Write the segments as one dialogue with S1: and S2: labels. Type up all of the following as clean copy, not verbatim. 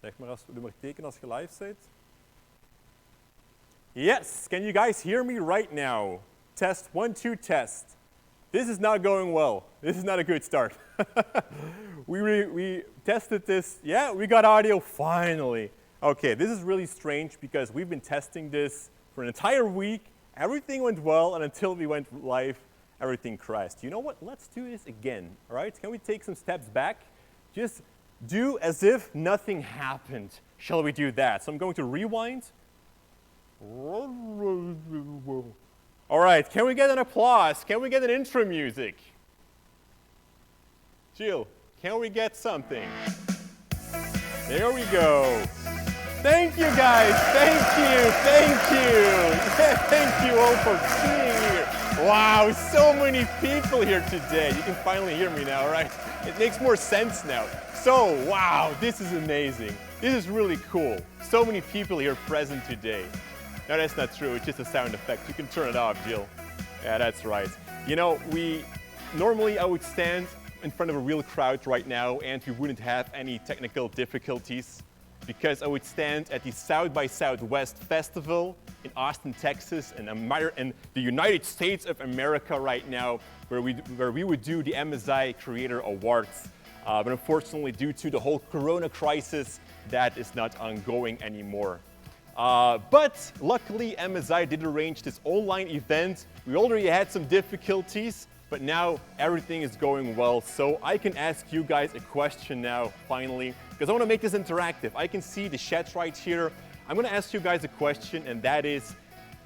S1: Zeg maar doe maar teken als je live zit. Yes, can you guys hear me right now? Test 1, 2, test. This is not going well. This is not a good start. we tested this. Yeah, we got audio finally. Okay, this is really strange because we've been testing this for an entire week. Everything went well, and until we went live, everything crashed. You know what? Let's do this again, all right? Can we take some steps back? Just do as if nothing happened. Shall we do that? So I'm going to rewind. All right, can we get an applause? Can we get an intro music? Jill, can we get something? There we go. Thank you guys, thank you. Yeah, thank you all for being here. Wow, so many people here today. You can finally hear me now, right? It makes more sense now. So, wow, this is amazing. This is really cool. So many people here present today. No, that's not true, it's just a sound effect. You can turn it off, Jill. Yeah, that's right. You know, normally I would stand in front of a real crowd right now and we wouldn't have any technical difficulties because I would stand at the South by Southwest Festival in Austin, Texas, in the United States of America right now, where we would do the MSI Creator Awards. But unfortunately, due to the whole Corona crisis, that is not ongoing anymore. But luckily, MSI did arrange this online event. We already had some difficulties, but now everything is going well. So I can ask you guys a question now, finally, because I want to make this interactive. I can see the chat right here. I'm going to ask you guys a question, and that is,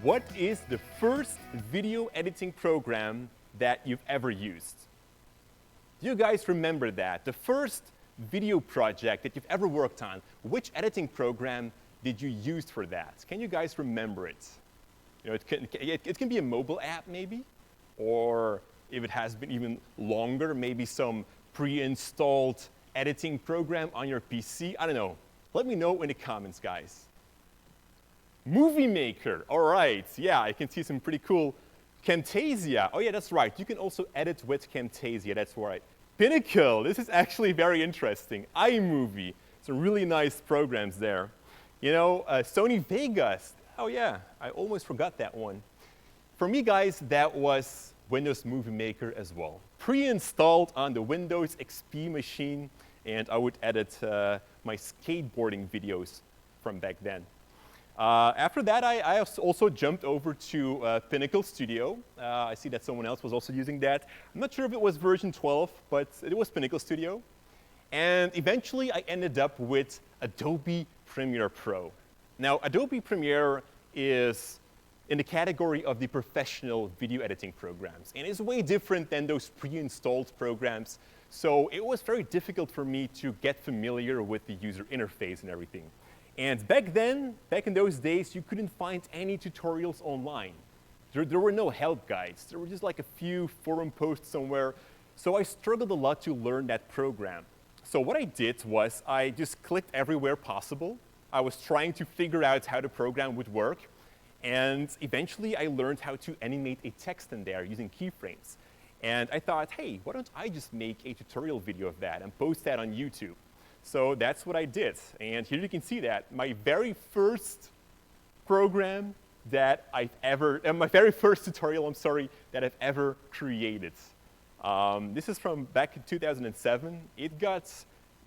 S1: what is the first video editing program that you've ever used? Do you guys remember that? The first video project that you've ever worked on, which editing program did you use for that? Can you guys remember it? You know, it can be a mobile app maybe, or if it has been even longer, maybe some pre-installed editing program on your PC. I don't know. Let me know in the comments, guys. Movie Maker, all right. Yeah, I can see some pretty cool. Camtasia, oh yeah, that's right. You can also edit with Camtasia, that's right. Pinnacle, this is actually very interesting. iMovie, some really nice programs there. You know, Sony Vegas, oh yeah, I almost forgot that one. For me, guys, that was Windows Movie Maker as well. Pre-installed on the Windows XP machine, and I would edit my skateboarding videos from back then. After that, I also jumped over to Pinnacle Studio. I see that someone else was also using that. I'm not sure if it was version 12, but it was Pinnacle Studio. And eventually, I ended up with Adobe Premiere Pro. Now, Adobe Premiere is in the category of the professional video editing programs, and it's way different than those pre-installed programs. So it was very difficult for me to get familiar with the user interface and everything. And back then, back in those days, you couldn't find any tutorials online. There were no help guides. There were just like a few forum posts somewhere. So I struggled a lot to learn that program. So what I did was I just clicked everywhere possible. I was trying to figure out how the program would work. And eventually, I learned how to animate a text in there using keyframes. And I thought, hey, why don't I just make a tutorial video of that and post that on YouTube? So that's what I did. And here you can see that. My very first program that I've ever, my very first tutorial, I'm sorry, that I've ever created. This is from back in 2007.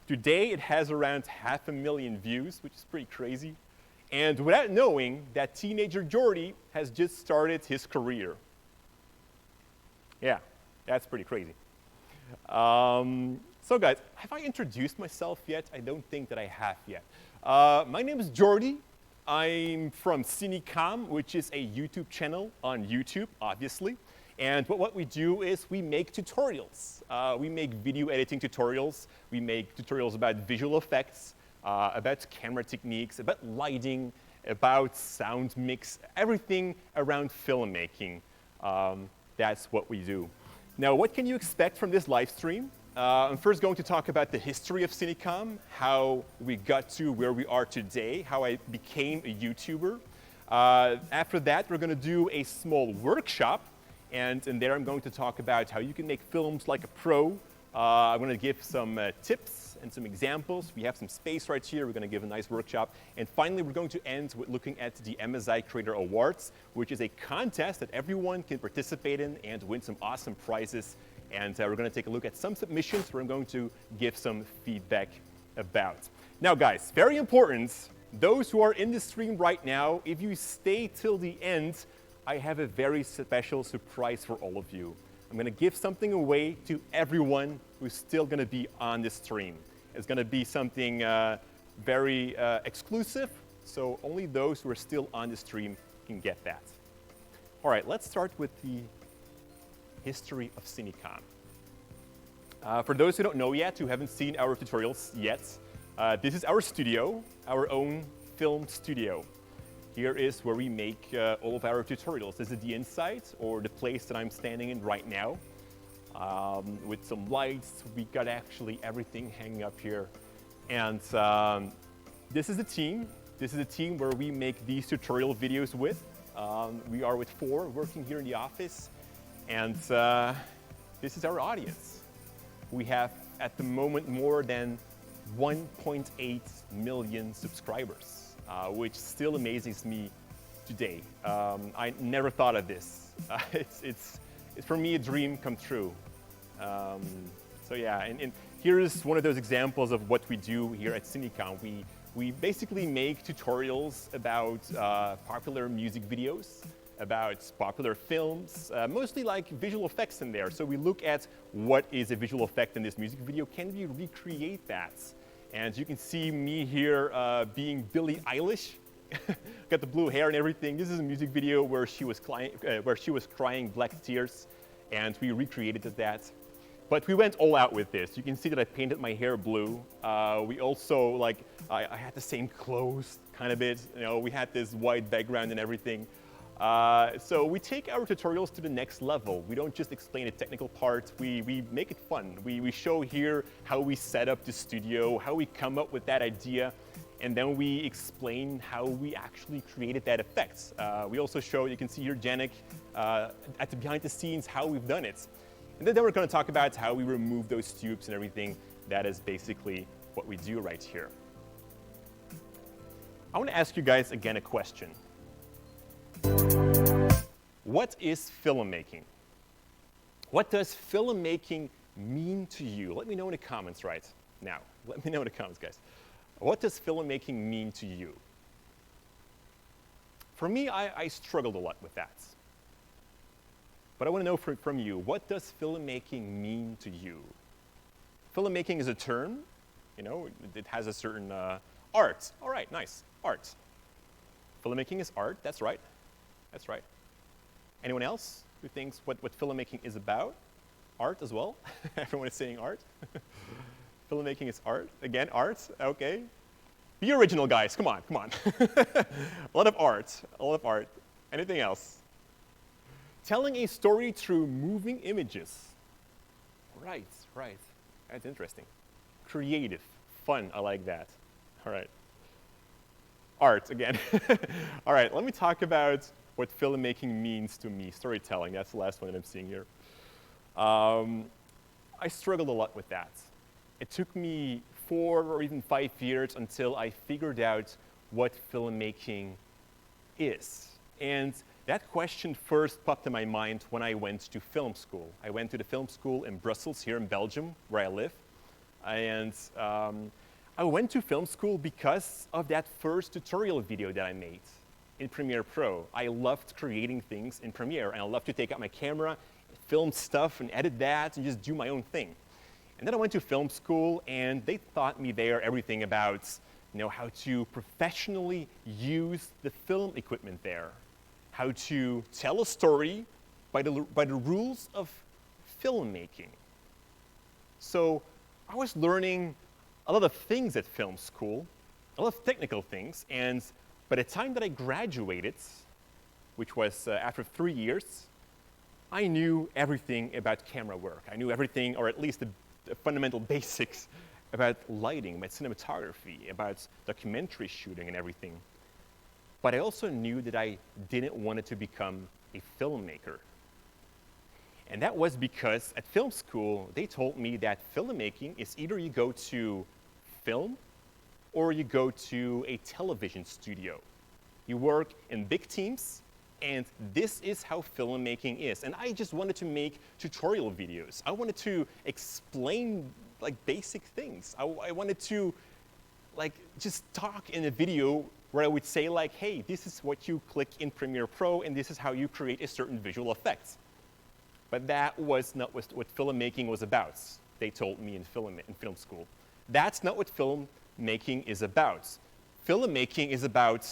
S1: Today it has around 500,000 views, which is pretty crazy. And without knowing that teenager Jordy has just started his career. Yeah, that's pretty crazy. So guys, have I introduced myself yet? I don't think that I have yet. My name is Jordy. I'm from Cinecom, which is a YouTube channel on YouTube, obviously. And what we do is we make tutorials. We make video editing tutorials. We make tutorials about visual effects, about camera techniques, about lighting, about sound mix, everything around filmmaking. That's what we do. Now, what can you expect from this live stream? I'm first going to talk about the history of Cinecom, how we got to where we are today, how I became a YouTuber. After that, we're going to do a small workshop. And in there, I'm going to talk about how you can make films like a pro. I'm going to give some tips and some examples. We have some space right here. We're going to give a nice workshop. And finally, we're going to end with looking at the MSI Creator Awards, which is a contest that everyone can participate in and win some awesome prizes. And we're going to take a look at some submissions where I'm going to give some feedback about. Now, guys, very important, those who are in the stream right now, if you stay till the end, I have a very special surprise for all of you. I'm going to give something away to everyone who's still going to be on the stream. It's going to be something very exclusive, so only those who are still on the stream can get that. All right, let's start with the history of Cinecom. For those who don't know yet, who haven't seen our tutorials yet, this is our studio, our own film studio. Here is where we make all of our tutorials. This is the inside, or the place that I'm standing in right now. With some lights, we got actually everything hanging up here. And this is the team. This is the team where we make these tutorial videos with. We are with 4 working here in the office. And this is our audience. We have, at the moment, more than 1.8 million subscribers. Which still amazes me today. I never thought of this. It's for me a dream come true. So yeah, and here is one of those examples of what we do here at Cinecom. We basically make tutorials about popular music videos, about popular films, mostly like visual effects in there. So we look at what is a visual effect in this music video. Can we recreate that? And you can see me here being Billie Eilish. Got the blue hair and everything. This is a music video where she was crying black tears, and we recreated that. But we went all out with this. You can see that I painted my hair blue. We also, I had the same clothes, kind of bit. You know, we had this white background and everything. So we take our tutorials to the next level. We don't just explain the technical part, we make it fun. We show here how we set up the studio, how we come up with that idea, and then we explain how we actually created that effect. We also show, you can see here Janik at the behind the scenes how we've done it. And then we're going to talk about how we remove those tubes and everything. That is basically what we do right here. I want to ask you guys again a question. What is filmmaking? What does filmmaking mean to you? Let me know in the comments right now. Let me know in the comments, guys. What does filmmaking mean to you? For me, I struggled a lot with that. But I want to know from you, what does filmmaking mean to you? Filmmaking is a term, you know, it has a certain art. All right, nice, art. Filmmaking is art, that's right. That's right. Anyone else who thinks what filmmaking is about? Art as well? Everyone is saying art. Filmmaking is art. Again, art, okay. Be original, guys, come on, come on. A lot of art, a lot of art. Anything else? Telling a story through moving images. Right, right, that's interesting. Creative, fun, I like that. All right. Art, again. All right, let me talk about what filmmaking means to me. Storytelling, that's the last one that I'm seeing here. I struggled a lot with that. It took me 4 or even 5 years until I figured out what filmmaking is. And that question first popped in my mind when I went to film school. I went to the film school in Brussels, here in Belgium, where I live. And I went to film school because of that first tutorial video that I made in Premiere Pro. I loved creating things in Premiere, and I loved to take out my camera, film stuff, and edit that, and just do my own thing. And then I went to film school, and they taught me there everything about, you know, how to professionally use the film equipment there, how to tell a story by the rules of filmmaking. So I was learning a lot of things at film school, a lot of technical things, and by the time that I graduated, which was after 3 years, I knew everything about camera work. I knew everything, or at least the fundamental basics about lighting, about cinematography, about documentary shooting and everything. But I also knew that I didn't want to become a filmmaker. And that was because at film school, they told me that filmmaking is either you go to film or you go to a television studio. You work in big teams, and this is how filmmaking is. And I just wanted to make tutorial videos. I wanted to explain like basic things. I wanted to like just talk in a video where I would say like, hey, this is what you click in Premiere Pro, and this is how you create a certain visual effect. But that was not what filmmaking was about, they told me in film school. That's not what filmmaking is about. Filmmaking is about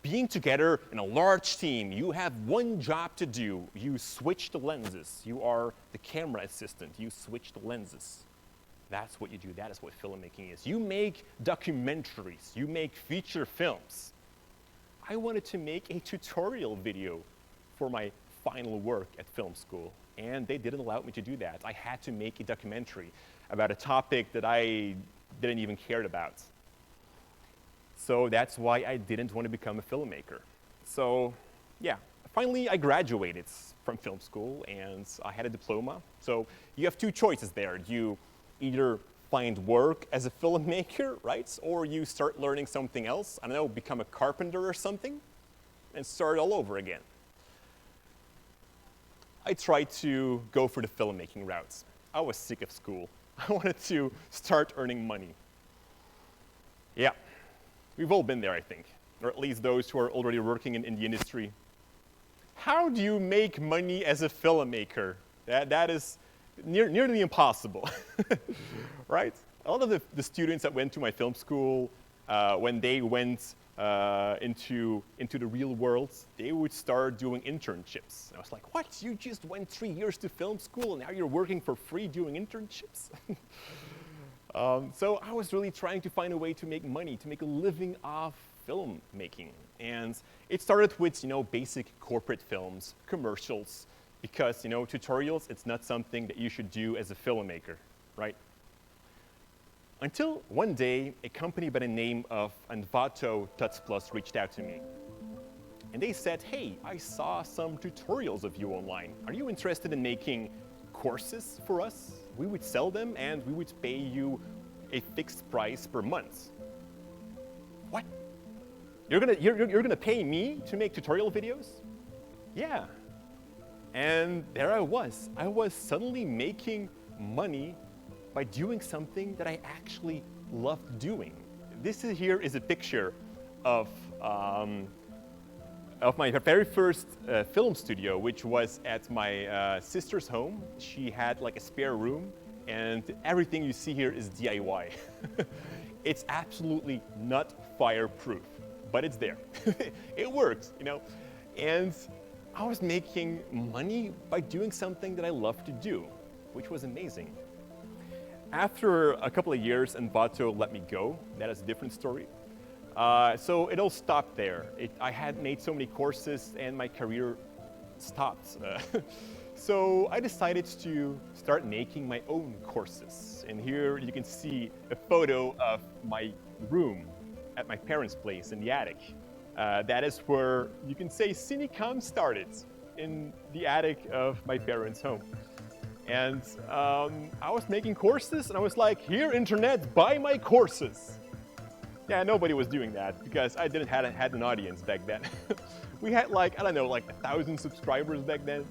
S1: being together in a large team. You have one job to do. You switch the lenses. You are the camera assistant. You switch the lenses. That's what you do. That is what filmmaking is. You make documentaries. You make feature films. I wanted to make a tutorial video for my final work at film school, and they didn't allow me to do that. I had to make a documentary about a topic that I didn't even care about. So that's why I didn't want to become a filmmaker. So yeah, finally I graduated from film school and I had a diploma. So you have two choices there. You either find work as a filmmaker, right? Or you start learning something else. I don't know, become a carpenter or something and start all over again. I tried to go for the filmmaking route. I was sick of school. I wanted to start earning money. Yeah, we've all been there, I think, or at least those who are already working in the industry. How do you make money as a filmmaker? That is nearly impossible, right? A lot of the students that went to my film school, when they went into the real world, they would start doing internships. And I was like, what? You just went 3 years to film school and now you're working for free doing internships? So I was really trying to find a way to make money, to make a living off filmmaking. And it started with, basic corporate films, commercials, because, tutorials, it's not something that you should do as a filmmaker, right? Until one day, a company by the name of Envato Tuts Plus reached out to me. And they said, hey, I saw some tutorials of you online. Are you interested in making courses for us? We would sell them and we would pay you a fixed price per month. What? You're gonna pay me to make tutorial videos? Yeah. And there I was. I was suddenly making money by doing something that I actually loved doing. This here is a picture of my very first film studio, which was at my sister's home. She had like a spare room, and everything you see here is DIY. It's absolutely not fireproof, but it's there. It works, And I was making money by doing something that I love to do, which was amazing. After a couple of years, Envato let me go. That is a different story. So it all stopped there. I had made so many courses and my career stopped. So I decided to start making my own courses. And here you can see a photo of my room at my parents' place in the attic. That is where you can say Cinecom started, in the attic of my parents' home. And I was making courses, and I was like, here, internet, buy my courses. Yeah, nobody was doing that, because I didn't had an audience back then. We had like, I don't know, like 1,000 subscribers back then.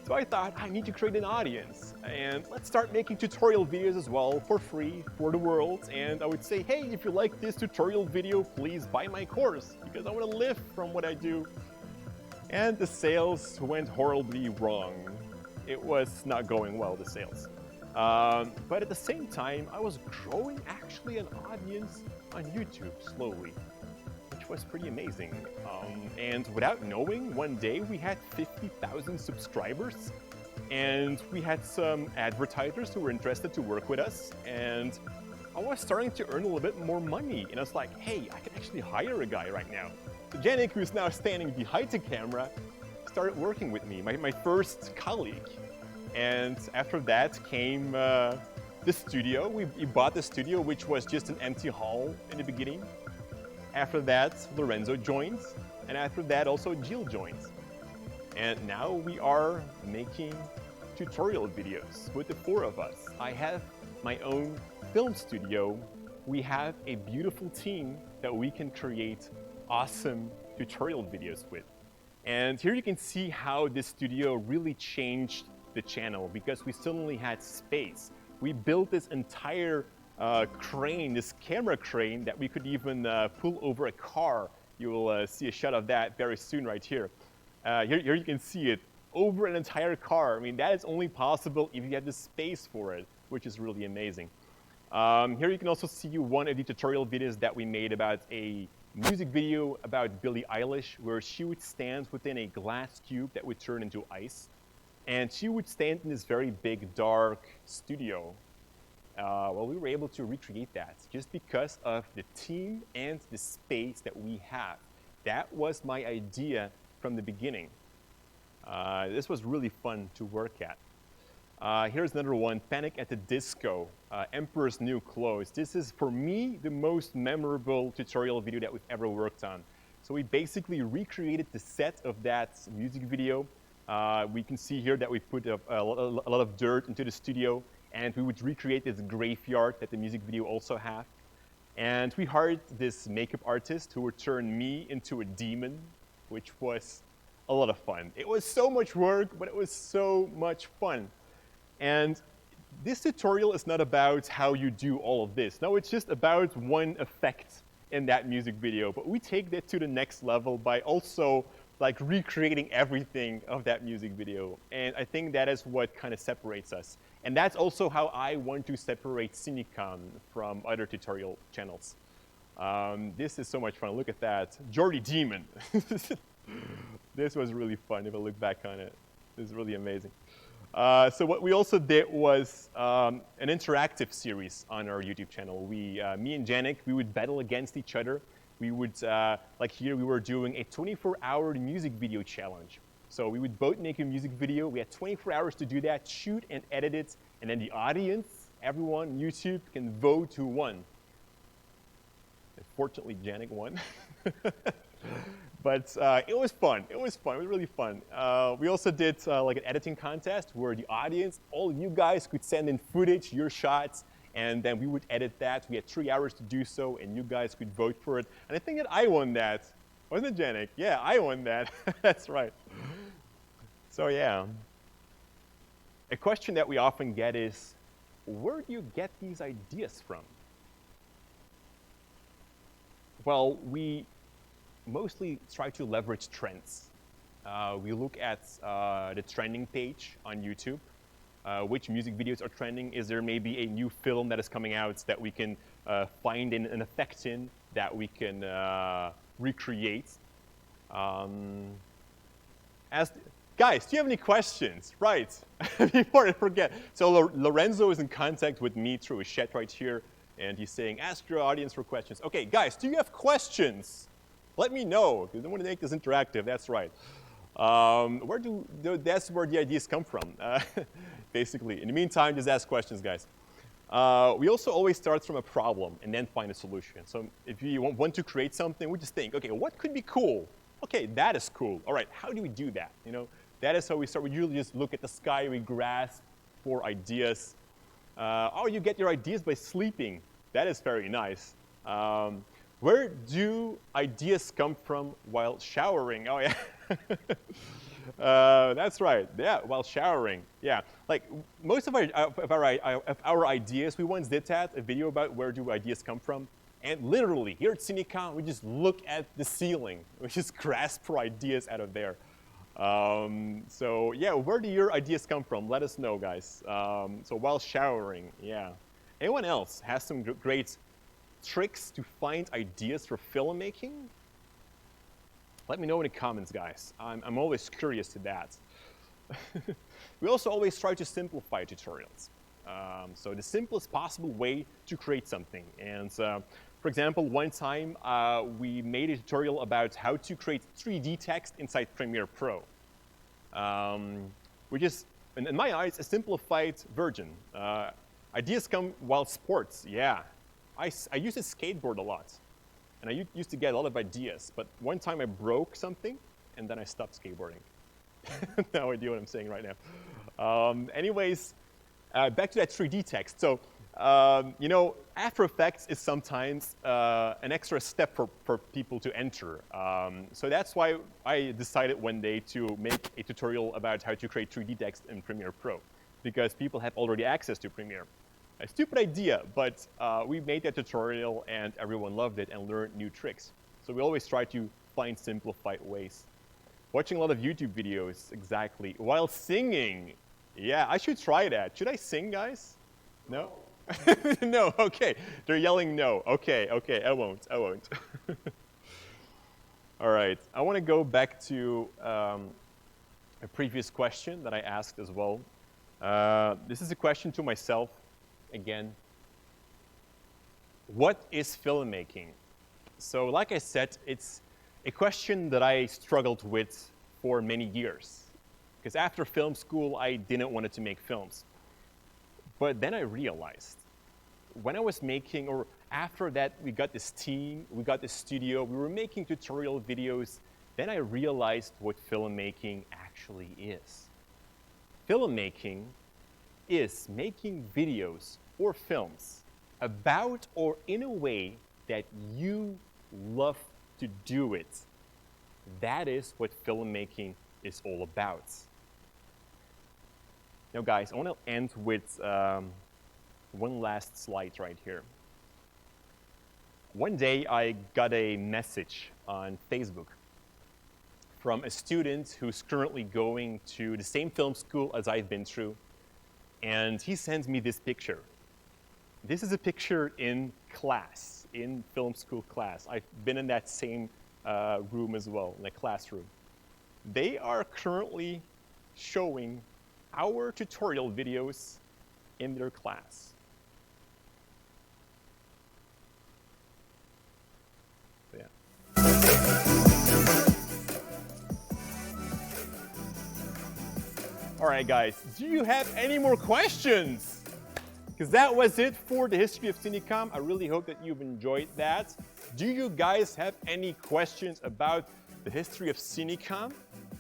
S1: So I thought, I need to create an audience, and let's start making tutorial videos as well, for free, for the world. And I would say, hey, if you like this tutorial video, please buy my course, because I want to live from what I do. And the sales went horribly wrong. It was not going well, the sales. But at the same time, I was growing actually an audience on YouTube slowly, which was pretty amazing. And without knowing, one day we had 50,000 subscribers, and we had some advertisers who were interested to work with us, and I was starting to earn a little bit more money. And I was like, hey, I can actually hire a guy right now. So Janik, who's now standing behind the camera, started working with me, my first colleague. And after that came the studio. We bought the studio, which was just an empty hall in the beginning. After that, Lorenzo joined, and after that also Jill joined. And now we are making tutorial videos with the four of us. I have my own film studio. We have a beautiful team that we can create awesome tutorial videos with. And here you can see how this studio really changed the channel because we suddenly had space. We built this entire crane, this camera crane that we could even pull over a car. You will see a shot of that very soon right here. Here you can see it over an entire car. I mean, that is only possible if you have the space for it, which is really amazing. Here you can also see one of the tutorial videos that we made about a music video about Billie Eilish, where she would stand within a glass cube that would turn into ice. And she would stand in this very big, dark studio. Well, we were able to recreate that just because of the team and the space that we have. That was my idea from the beginning. This was really fun to work at. Here's another one, Panic at the Disco, Emperor's New Clothes. This is, for me, the most memorable tutorial video that we've ever worked on. So we basically recreated the set of that music video. We can see here that we put a lot of dirt into the studio, and we would recreate this graveyard that the music video also had. And we hired this makeup artist who would turn me into a demon, which was a lot of fun. It was so much work, but it was so much fun. And this tutorial is not about how you do all of this. No, it's just about one effect in that music video. But we take that to the next level by also like recreating everything of that music video. And I think that is what kind of separates us. And that's also how I want to separate Cinecom from other tutorial channels. This is so much fun. Look at that. Jordy Demon. This was really fun if I look back on it. This is really amazing. So what we also did was an interactive series on our YouTube channel. Me and Janik, we would battle against each other. We would, like here, we were doing a 24-hour music video challenge. So we would both make a music video. We had 24 hours to do that, shoot and edit it, and then the audience, everyone on YouTube, can vote who won. Unfortunately, Janik won. But it was fun. It was fun. It was really fun. We also did like an editing contest where the audience, all of you guys, could send in footage, your shots, and then we would edit that. We had 3 hours to do so, and you guys could vote for it. And I think that I won that. Wasn't it, Janik? Yeah, I won that. That's right. So yeah. A question that we often get is, where do you get these ideas from? Well, we mostly try to leverage trends. We look at the trending page on YouTube, which music videos are trending. Is there maybe a new film that is coming out that we can find an effect in that we can recreate? Guys, do you have any questions? Right, before I forget. So Lorenzo is in contact with me through a chat right here, and he's saying, ask your audience for questions. Okay, guys, do you have questions? Let me know, because I want to make this interactive, that's right. That's where the ideas come from, basically. In the meantime, just ask questions, guys. We also always start from a problem and then find a solution. So if you want to create something, we just think, okay, what could be cool? Okay, that is cool. All right, how do we do that? You know, that is how we start. We usually just look at the sky, we grasp for ideas. Oh, you get your ideas by sleeping. That is very nice. Where do ideas come from while showering? Oh, yeah. That's right. Yeah, while showering. Yeah, like most of our ideas, we once did that, a video about where do ideas come from. And literally, here at Cinecom, we just look at the ceiling. We just grasp for ideas out of there. So yeah, where do your ideas come from? Let us know, guys. So while showering, yeah. Anyone else has some great tricks to find ideas for filmmaking? Let me know in the comments, guys. I'm always curious to that. We also always try to simplify tutorials. So the simplest possible way to create something. And for example, one time we made a tutorial about how to create 3D text inside Premiere Pro, which is, in my eyes, a simplified version. Ideas come while sports, yeah. I used to skateboard a lot, and I used to get a lot of ideas, but one time I broke something, and then I stopped skateboarding. No idea what I'm saying right now. Anyways, back to that 3D text. So, you know, After Effects is sometimes an extra step for people to enter. So that's why I decided one day to make a tutorial about how to create 3D text in Premiere Pro, because people have already access to Premiere. A stupid idea, but we made that tutorial and everyone loved it and learned new tricks. So we always try to find simplified ways. Watching a lot of YouTube videos, exactly. While singing, yeah, I should try that. Should I sing, guys? No? No, okay. They're yelling no. Okay, okay, I won't. All right, I want to go back to a previous question that I asked as well. This is a question to myself, again. What is filmmaking? So like I said, it's a question that I struggled with for many years. Because after film school, I didn't want to make films. But then I realized, when I was making, or after that, we got this team, we got this studio, we were making tutorial videos, then I realized what filmmaking actually is. Filmmaking is making videos or films about or in a way that you love to do it. That is what filmmaking is all about. Now guys, I want to end with one last slide right here. One day I got a message on Facebook from a student who's currently going to the same film school as I've been through, and he sends me this picture. This is a picture in class, in film school class. I've been in that same room as well, in the classroom. They are currently showing our tutorial videos in their class. So, yeah. All right, guys, do you have any more questions? Because that was it for the history of Cinecom. I really hope that you've enjoyed that. Do you guys have any questions about the history of Cinecom?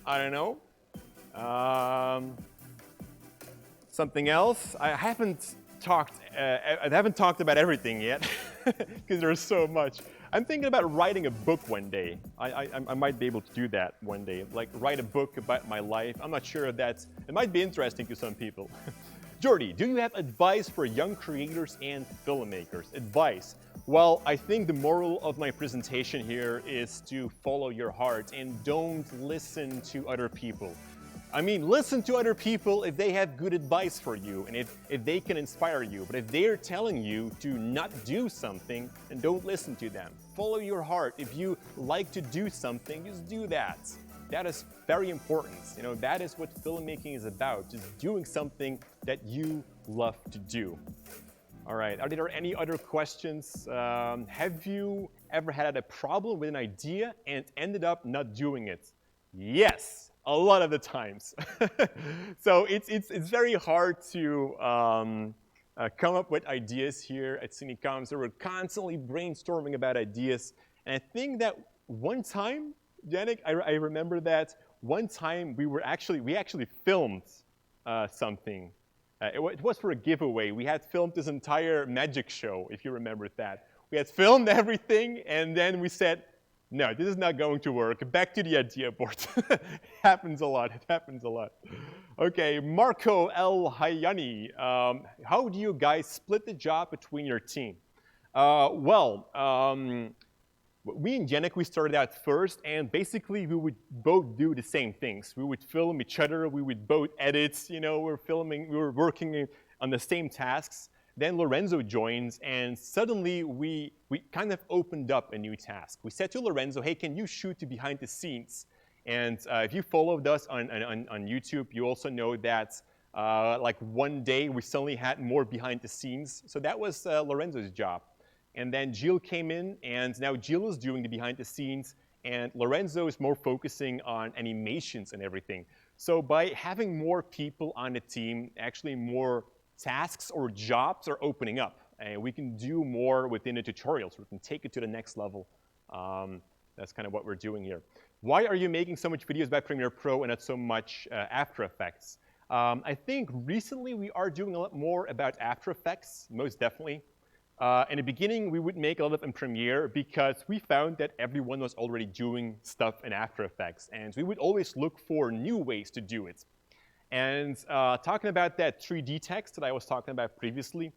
S1: I don't know. Something else? I haven't talked about everything yet because there's so much. I'm thinking about writing a book one day. I might be able to do that one day, like write a book about my life. I'm not sure if it might be interesting to some people. Jordy, do you have advice for young creators and filmmakers? Advice. Well, I think the moral of my presentation here is to follow your heart and don't listen to other people. I mean, listen to other people if they have good advice for you and if they can inspire you. But if they're telling you to not do something, then don't listen to them. Follow your heart. If you like to do something, just do that. That is very important. You know, that is what filmmaking is about, just doing something that you love to do. All right, are there any other questions? Have you ever had a problem with an idea and ended up not doing it? Yes, a lot of the times. So it's very hard to come up with ideas here at Cinecom. So we're constantly brainstorming about ideas. And I think that one time, Janik, I remember that one time we actually filmed something. It was for a giveaway. We had filmed this entire magic show, if you remember that. We had filmed everything, and then we said, no, this is not going to work. Back to the idea board. It happens a lot. It happens a lot. Okay, Marco El Hayani. How do you guys split the job between your team? Me and Janik, we started out first, and basically we would both do the same things. We would film each other. We would both edit. You know, we were working on the same tasks. Then Lorenzo joins, and suddenly we kind of opened up a new task. We said to Lorenzo, hey, can you shoot the behind the scenes? And if you followed us on YouTube, you also know that like one day we suddenly had more behind the scenes. So that was Lorenzo's job. And then Jill came in, and now Jill is doing the behind the scenes, and Lorenzo is more focusing on animations and everything. So by having more people on the team, actually more tasks or jobs are opening up, and we can do more within the tutorials. We can take it to the next level. That's kind of what we're doing here. Why are you making so much videos about Premiere Pro and not so much After Effects? I think recently we are doing a lot more about After Effects, most definitely. In the beginning, we would make a lot in Premiere because we found that everyone was already doing stuff in After Effects, and we would always look for new ways to do it. And talking about that 3D text that I was talking about previously,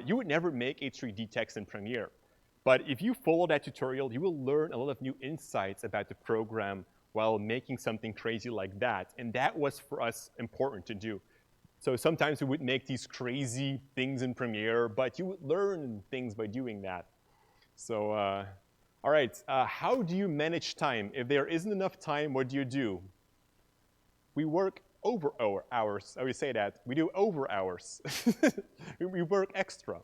S1: you would never make a 3D text in Premiere. But if you follow that tutorial, you will learn a lot of new insights about the program while making something crazy like that. And that was, for us, important to do. So sometimes we would make these crazy things in Premiere, but you would learn things by doing that. So, all right, how do you manage time? If there isn't enough time, what do? We work over hours. I would say that. We do over hours. We work extra.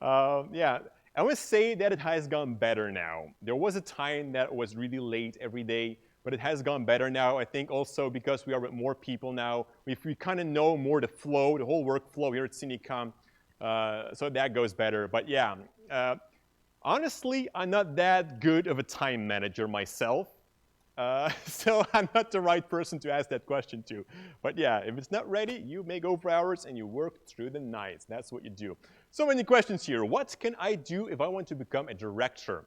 S1: Yeah, I would say that it has gone better now. There was a time that it was really late every day, but it has gone better now. I think also because we are with more people now. We kind of know more the flow, the whole workflow here at Cinecom. So that goes better. But yeah, honestly, I'm not that good of a time manager myself. So I'm not the right person to ask that question to. But yeah, if it's not ready, you make over hours and you work through the nights. That's what you do. So many questions here. What can I do if I want to become a director?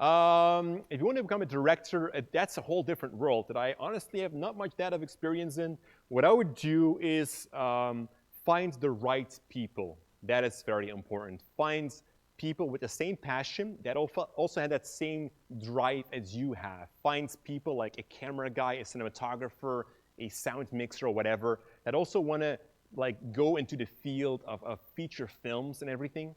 S1: If you want to become a director, that's a whole different world that I honestly have not much that of experience in. What I would do is find the right people. That is very important. Find people with the same passion that also have that same drive as you have. Finds people like a camera guy, a cinematographer, a sound mixer, or whatever, that also want to go into the field of feature films and everything,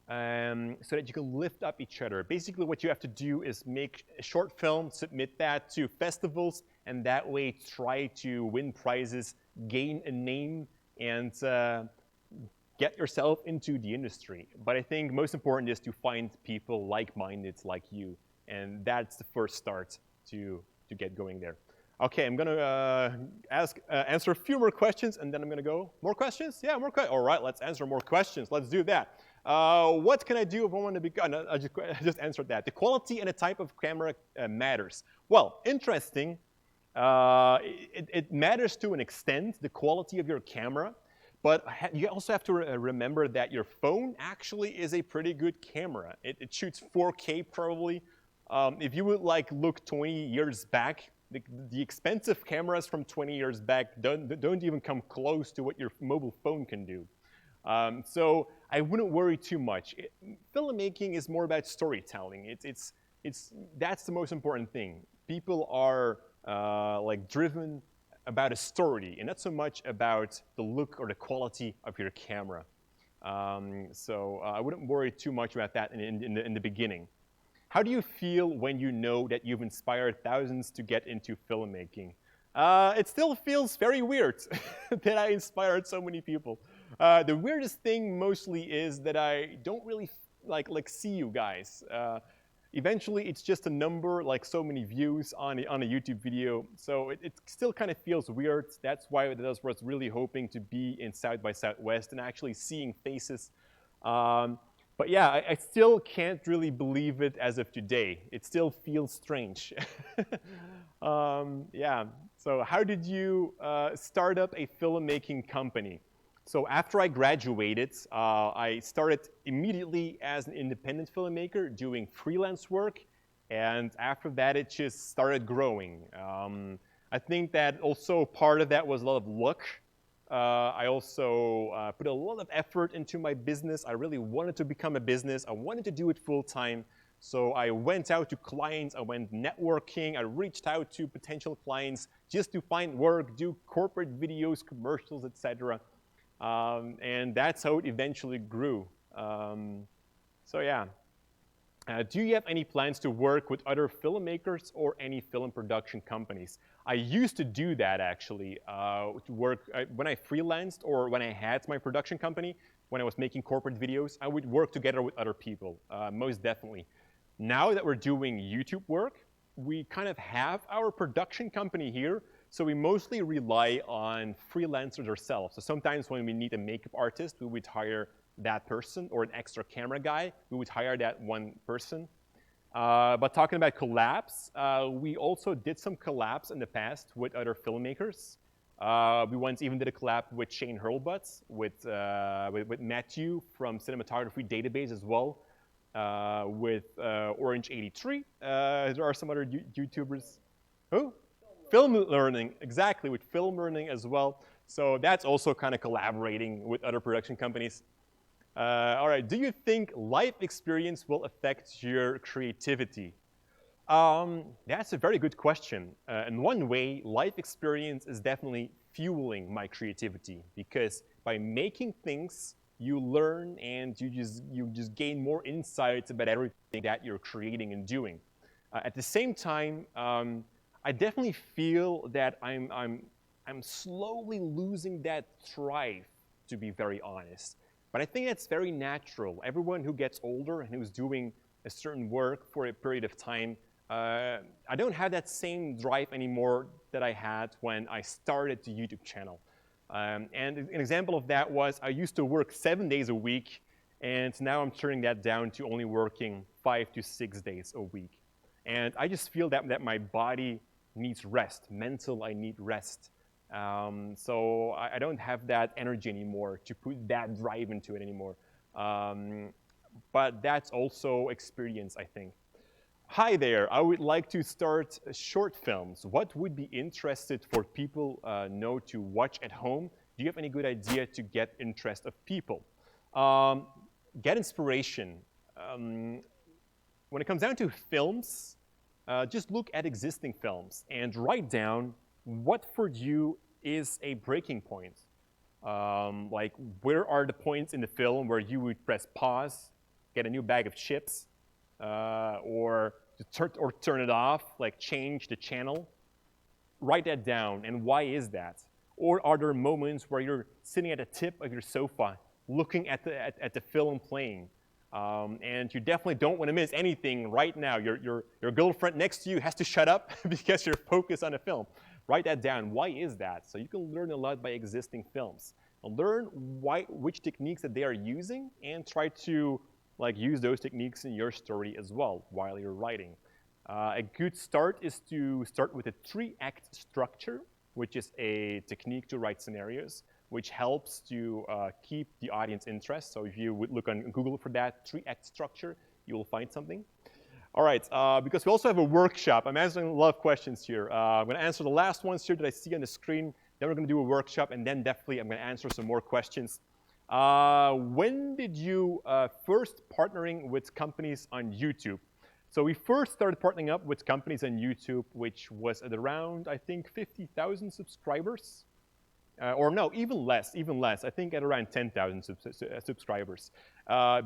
S1: so that you can lift up each other. Basically, what you have to do is make a short film, submit that to festivals, and that way try to win prizes, gain a name, and get yourself into the industry. But I think most important is to find people like-minded like you, and that's the first start to get going there. Okay, I'm gonna answer a few more questions, and then I'm gonna go. More questions? Yeah, more questions. All right, let's answer more questions. Let's do that. What can I do if I want to become? No, I just answered that. The quality and the type of camera matters. Well, interesting. It matters to an extent, the quality of your camera. But you also have to remember that your phone actually is a pretty good camera. It shoots 4K probably. If you would look 20 years back, the expensive cameras from 20 years back don't even come close to what your mobile phone can do. So I wouldn't worry too much. Filmmaking is more about storytelling. That's the most important thing. People are driven about a story, and not so much about the look or the quality of your camera. So I wouldn't worry too much about that in the beginning. How do you feel when you know that you've inspired thousands to get into filmmaking? It still feels very weird that I inspired so many people. The weirdest thing mostly is that I don't really see you guys. Eventually, it's just a number, like so many views on a YouTube video. So it still kind of feels weird. That's why I was really hoping to be in South by Southwest and actually seeing faces. But yeah, I still can't really believe it as of today. It still feels strange. Yeah, so how did you start up a filmmaking company? So after I graduated, I started immediately as an independent filmmaker doing freelance work. And after that, it just started growing. I think that also part of that was a lot of luck. I also put a lot of effort into my business. I really wanted to become a business. I wanted to do it full time. So I went out to clients. I went networking. I reached out to potential clients just to find work, do corporate videos, commercials, etc. And that's how it eventually grew. So yeah. Do you have any plans to work with other filmmakers or any film production companies? I used to do that actually, to work when I freelanced or when I had my production company, when I was making corporate videos, I would work together with other people, most definitely. Now that we're doing YouTube work, we kind of have our production company here, so we mostly rely on freelancers ourselves. So sometimes when we need a makeup artist, we would hire that person, or an extra camera guy, we would hire that one person. But talking about collabs, we also did some collabs in the past with other filmmakers. We once even did a collab with Shane Hurlbutz, with Matthew from Cinematography Database as well, with Orange83. There are some other YouTubers. Who? Film Learning, exactly, with Film Learning as well. So that's also kind of collaborating with other production companies. All right, do you think life experience will affect your creativity? That's a very good question. In one way, life experience is definitely fueling my creativity because by making things, you learn and you just gain more insights about everything that you're creating and doing. At the same time, I definitely feel that I'm slowly losing that drive, to be very honest. But I think that's very natural. Everyone who gets older and who's doing a certain work for a period of time, I don't have that same drive anymore that I had when I started the YouTube channel. And an example of that was I used to work 7 days a week, and now I'm turning that down to only working 5 to 6 days a week. And I just feel that my body needs rest. Mental, I need rest. So I don't have that energy anymore to put that drive into it anymore. But that's also experience, I think. Hi there, I would like to start short films. What would be interested for people know to watch at home? Do you have any good idea to get interest of people? Get inspiration. When it comes down to films, just look at existing films and write down what for you is a breaking point. Like, where are the points in the film where you would press pause, get a new bag of chips, or turn it off, like change the channel? Write that down, and why is that? Or are there moments where you're sitting at the tip of your sofa, looking at the film playing, and you definitely don't want to miss anything right now? Your girlfriend next to you has to shut up because you're focused on a film. Write that down. Why is that? So you can learn a lot by existing films. Learn which techniques that they are using, and try to use those techniques in your story as well while you're writing. A good start is to start with a 3-act structure, which is a technique to write scenarios, which helps to keep the audience interest. So if you would look on Google for that 3-act structure, you will find something. All right, because we also have a workshop. I'm answering a lot of questions here. I'm going to answer the last ones here that I see on the screen. Then we're going to do a workshop, and then definitely I'm going to answer some more questions. When did you first partnering with companies on YouTube? So we first started partnering up with companies on YouTube, which was at around, I think, 50,000 subscribers. Or no, even less. I think at around 10,000 subscribers.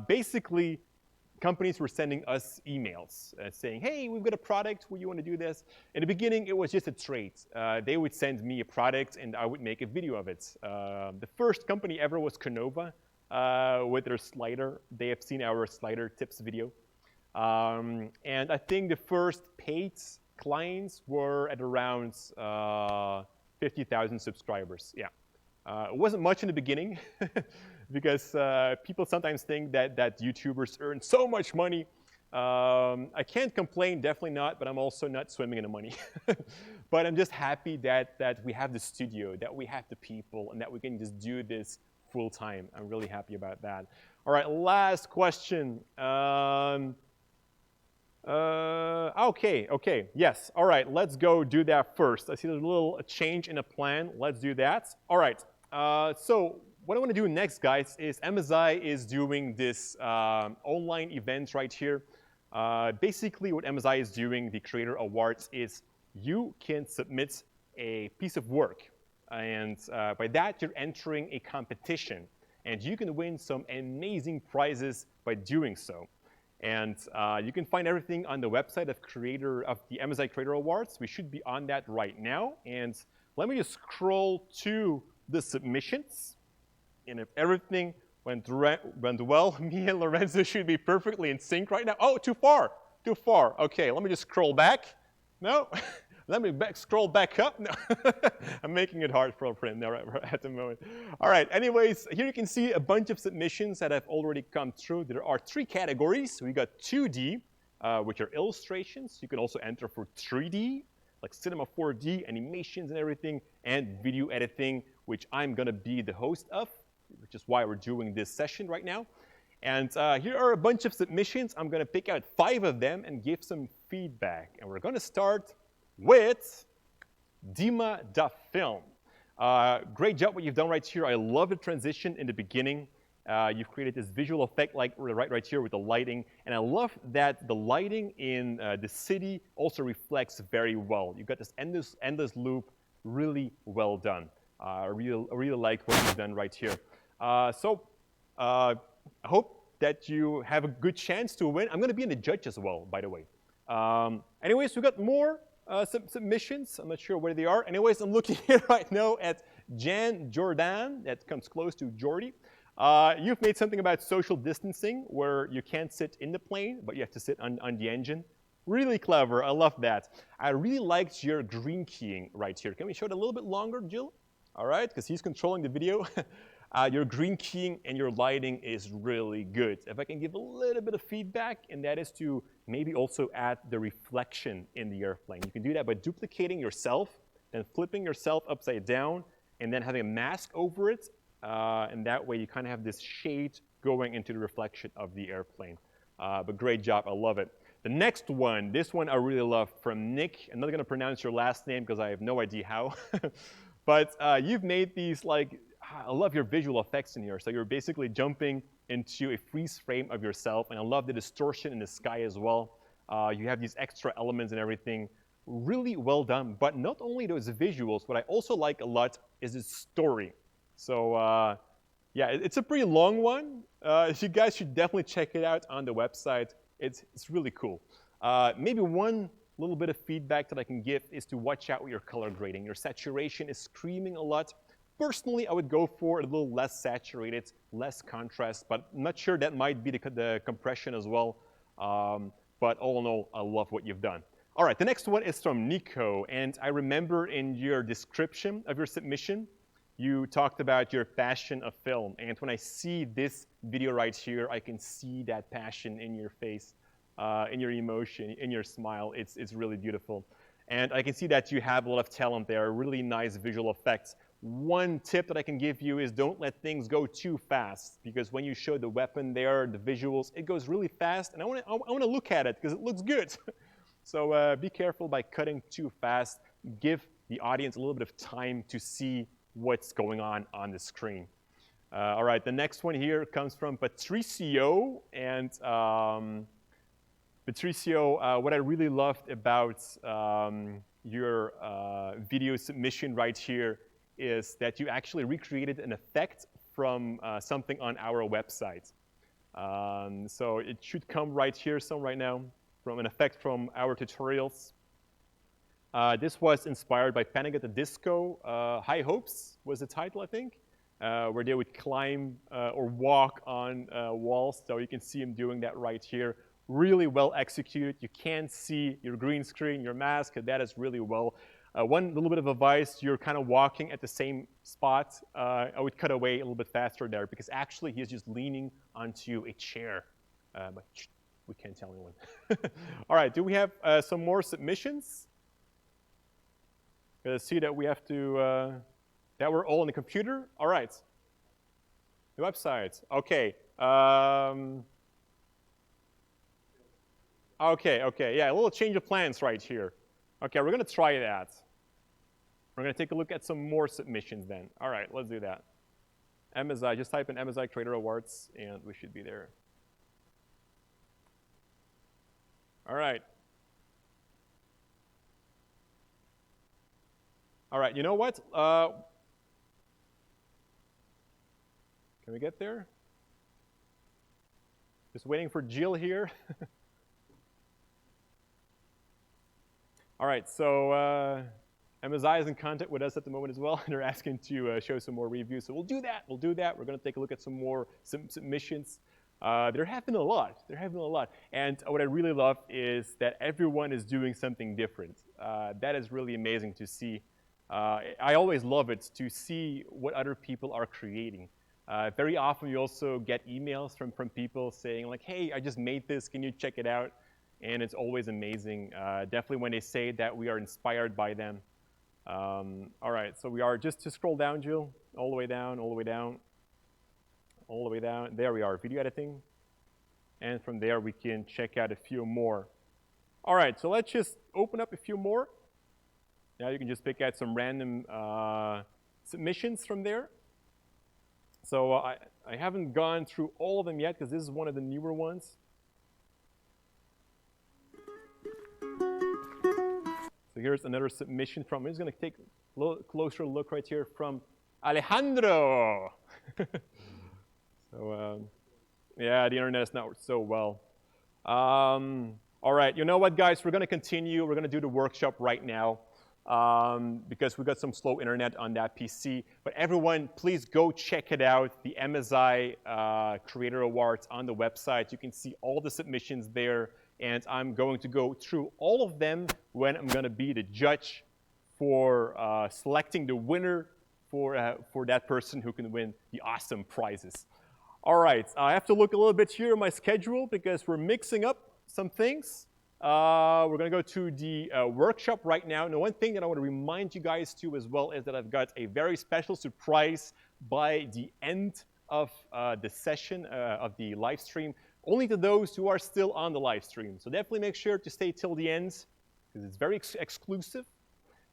S1: Basically, companies were sending us emails saying, hey, we've got a product, would you want to do this? In the beginning, it was just a trade. They would send me a product, and I would make a video of it. The first company ever was Canova with their slider. They have seen our slider tips video. And I think the first paid clients were at around 50,000 subscribers. Yeah. It wasn't much in the beginning because people sometimes think that YouTubers earn so much money. I can't complain, definitely not, but I'm also not swimming in the money. But I'm just happy that we have the studio, that we have the people, and that we can just do this full time. I'm really happy about that. All right, last question. Okay, yes. All right, let's go do that first. I see there's a little change in the plan. Let's do that. All right, so what I want to do next, guys, is MSI is doing this online event right here. Basically, what MSI is doing, the Creator Awards, is you can submit a piece of work. And by that, you're entering a competition. And you can win some amazing prizes by doing so. And you can find everything on the website of the MSI Creator Awards. We should be on that right now. And let me just scroll to the submissions. And if everything went well, me and Lorenzo should be perfectly in sync right now. Oh, too far. Okay, let me just scroll back. No, let me scroll back up. No, I'm making it hard for him now right at the moment. All right, anyways, here you can see a bunch of submissions that have already come through. There are 3 categories. We got 2D, with your illustrations. You can also enter for 3D, like Cinema 4D, animations and everything, and video editing, which I'm going to be the host of, which is why we're doing this session right now. And here are a bunch of submissions. I'm going to pick out 5 of them and give some feedback. And we're going to start with Dima.film. Great job what you've done right here. I love the transition in the beginning. You've created this visual effect like right here with the lighting. And I love that the lighting in the city also reflects very well. You've got this endless loop, really well done. I really like what you've done right here. I hope that you have a good chance to win. I'm going to be in the judge as well, by the way. Anyways, we got more submissions. I'm not sure where they are. Anyways, I'm looking here right now at Jan Jordan. That comes close to Jordy. You've made something about social distancing where you can't sit in the plane, but you have to sit on the engine. Really clever. I love that. I really liked your green keying right here. Can we show it a little bit longer, Jill? All right, because he's controlling the video. Your green keying and your lighting is really good. If I can give a little bit of feedback, and that is to maybe also add the reflection in the airplane. You can do that by duplicating yourself, then flipping yourself upside down, and then having a mask over it. And that way you kind of have this shade going into the reflection of the airplane. But great job, I love it. The next one, this one I really love, from Nick. I'm not going to pronounce your last name because I have no idea how. But you've made these, like, I love your visual effects in here. So you're basically jumping into a freeze frame of yourself. And I love the distortion in the sky as well. You have these extra elements and everything. Really well done. But not only those visuals, what I also like a lot is the story. So yeah, it's a pretty long one. You guys should definitely check it out on the website. It's really cool. Maybe one little bit of feedback that I can give is to watch out with your color grading. Your saturation is screaming a lot. Personally, I would go for a little less saturated, less contrast, but I'm not sure that might be the compression as well. But all in all, I love what you've done. All right, the next one is from Nico. And I remember in your description of your submission, you talked about your passion of film. And when I see this video right here, I can see that passion in your face, in your emotion, in your smile. It's really beautiful. And I can see that you have a lot of talent there, really nice visual effects. One tip that I can give you is don't let things go too fast, because when you show the weapon there, the visuals, it goes really fast, and I want to look at it because it looks good. So be careful by cutting too fast. Give the audience a little bit of time to see what's going on the screen. All right, the next one here comes from Patricio, and Patricio, what I really loved about your video submission right here is that you actually recreated an effect from something on our website. So it should come right here, right now, from an effect from our tutorials. This was inspired by Panic at the Disco. High Hopes was the title, I think, where they would climb or walk on walls. So you can see him doing that right here. Really well executed. You can see your green screen, your mask. That is really well. One little bit of advice, you're kind of walking at the same spot. I would cut away a little bit faster there because actually he's just leaning onto a chair. But we can't tell anyone. All right, do we have some more submissions? Gotta see that we have to, that we're all on the computer. All right. The website, okay. Okay, yeah, a little change of plans right here. Okay, we're gonna try that. We're gonna take a look at some more submissions then. All right, let's do that. MSI, just type in MSI Creator Awards and we should be there. All right. All right, you know what? Can we get there? Just waiting for Jill here. All right, so MSI is in contact with us at the moment as well, and they're asking to show some more reviews. So we'll do that. We're going to take a look at some more submissions. There have been a lot. And what I really love is that everyone is doing something different. That is really amazing to see. I always love it to see what other people are creating. Very often you also get emails from people saying like, hey, I just made this, can you check it out? and it's always amazing. Definitely when they say that we are inspired by them. All right, so we are, just to scroll down, Jill, all the way down, all the way down, all the way down. There we are, video editing. And from there, we can check out a few more. All right, so let's just open up a few more. Now you can just pick out some random submissions from there. So I haven't gone through all of them yet because this is one of the newer ones. So here's another submission from, I'm just going to take a little closer look right here from Alejandro. So yeah, the internet is not so well. All right, you know what, guys? We're going to continue. We're going to do the workshop right now because we got some slow internet on that PC. But everyone, please go check it out, the MSI Creator Awards on the website. You can see all the submissions there. And I'm going to go through all of them when I'm going to be the judge for selecting the winner for that person who can win the awesome prizes. All right, I have to look a little bit here in my schedule because we're mixing up some things. We're going to go to the workshop right now. And the one thing that I want to remind you guys too as well is that I've got a very special surprise by the end of the session of the live stream, only to those who are still on the live stream. So definitely make sure to stay till the end because it's very exclusive.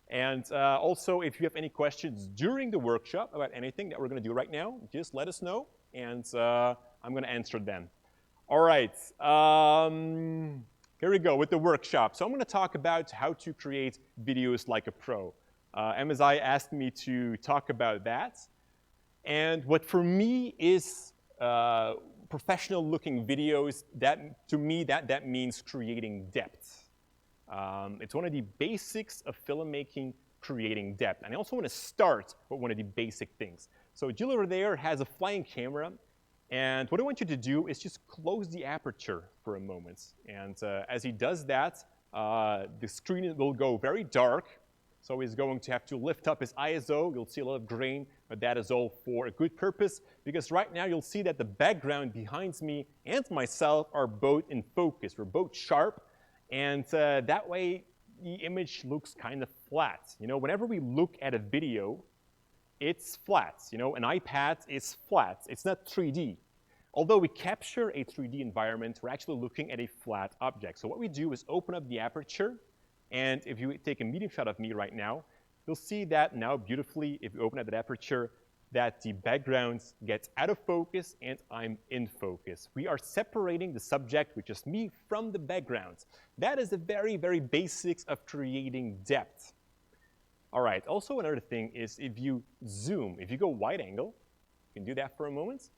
S1: And also, if you have any questions during the workshop about anything that we're going to do right now, just let us know, and I'm going to answer them. All right, here we go with the workshop. So I'm going to talk about how to create videos like a pro. MSI asked me to talk about that. And what for me is professional looking videos, that to me, that means creating depth. It's one of the basics of filmmaking, creating depth. And I also want to start with one of the basic things. So Jill over there has a flying camera. And what I want you to do is just close the aperture for a moment. And as he does that, the screen will go very dark. So he's going to have to lift up his ISO. You'll see a lot of grain, but that is all for a good purpose. Because right now you'll see that the background behind me and myself are both in focus. We're both sharp. And that way the image looks kind of flat. You know, whenever we look at a video, it's flat. You know, an iPad is flat. It's not 3D. Although we capture a 3D environment, we're actually looking at a flat object. So what we do is open up the aperture. And if you take a medium shot of me right now, you'll see that now beautifully, if you open up that aperture, that the background gets out of focus and I'm in focus. We are separating the subject, which is me, from the background. That is the very, very basics of creating depth. All right, also another thing is if you zoom, if you go wide angle, you can do that for a moment.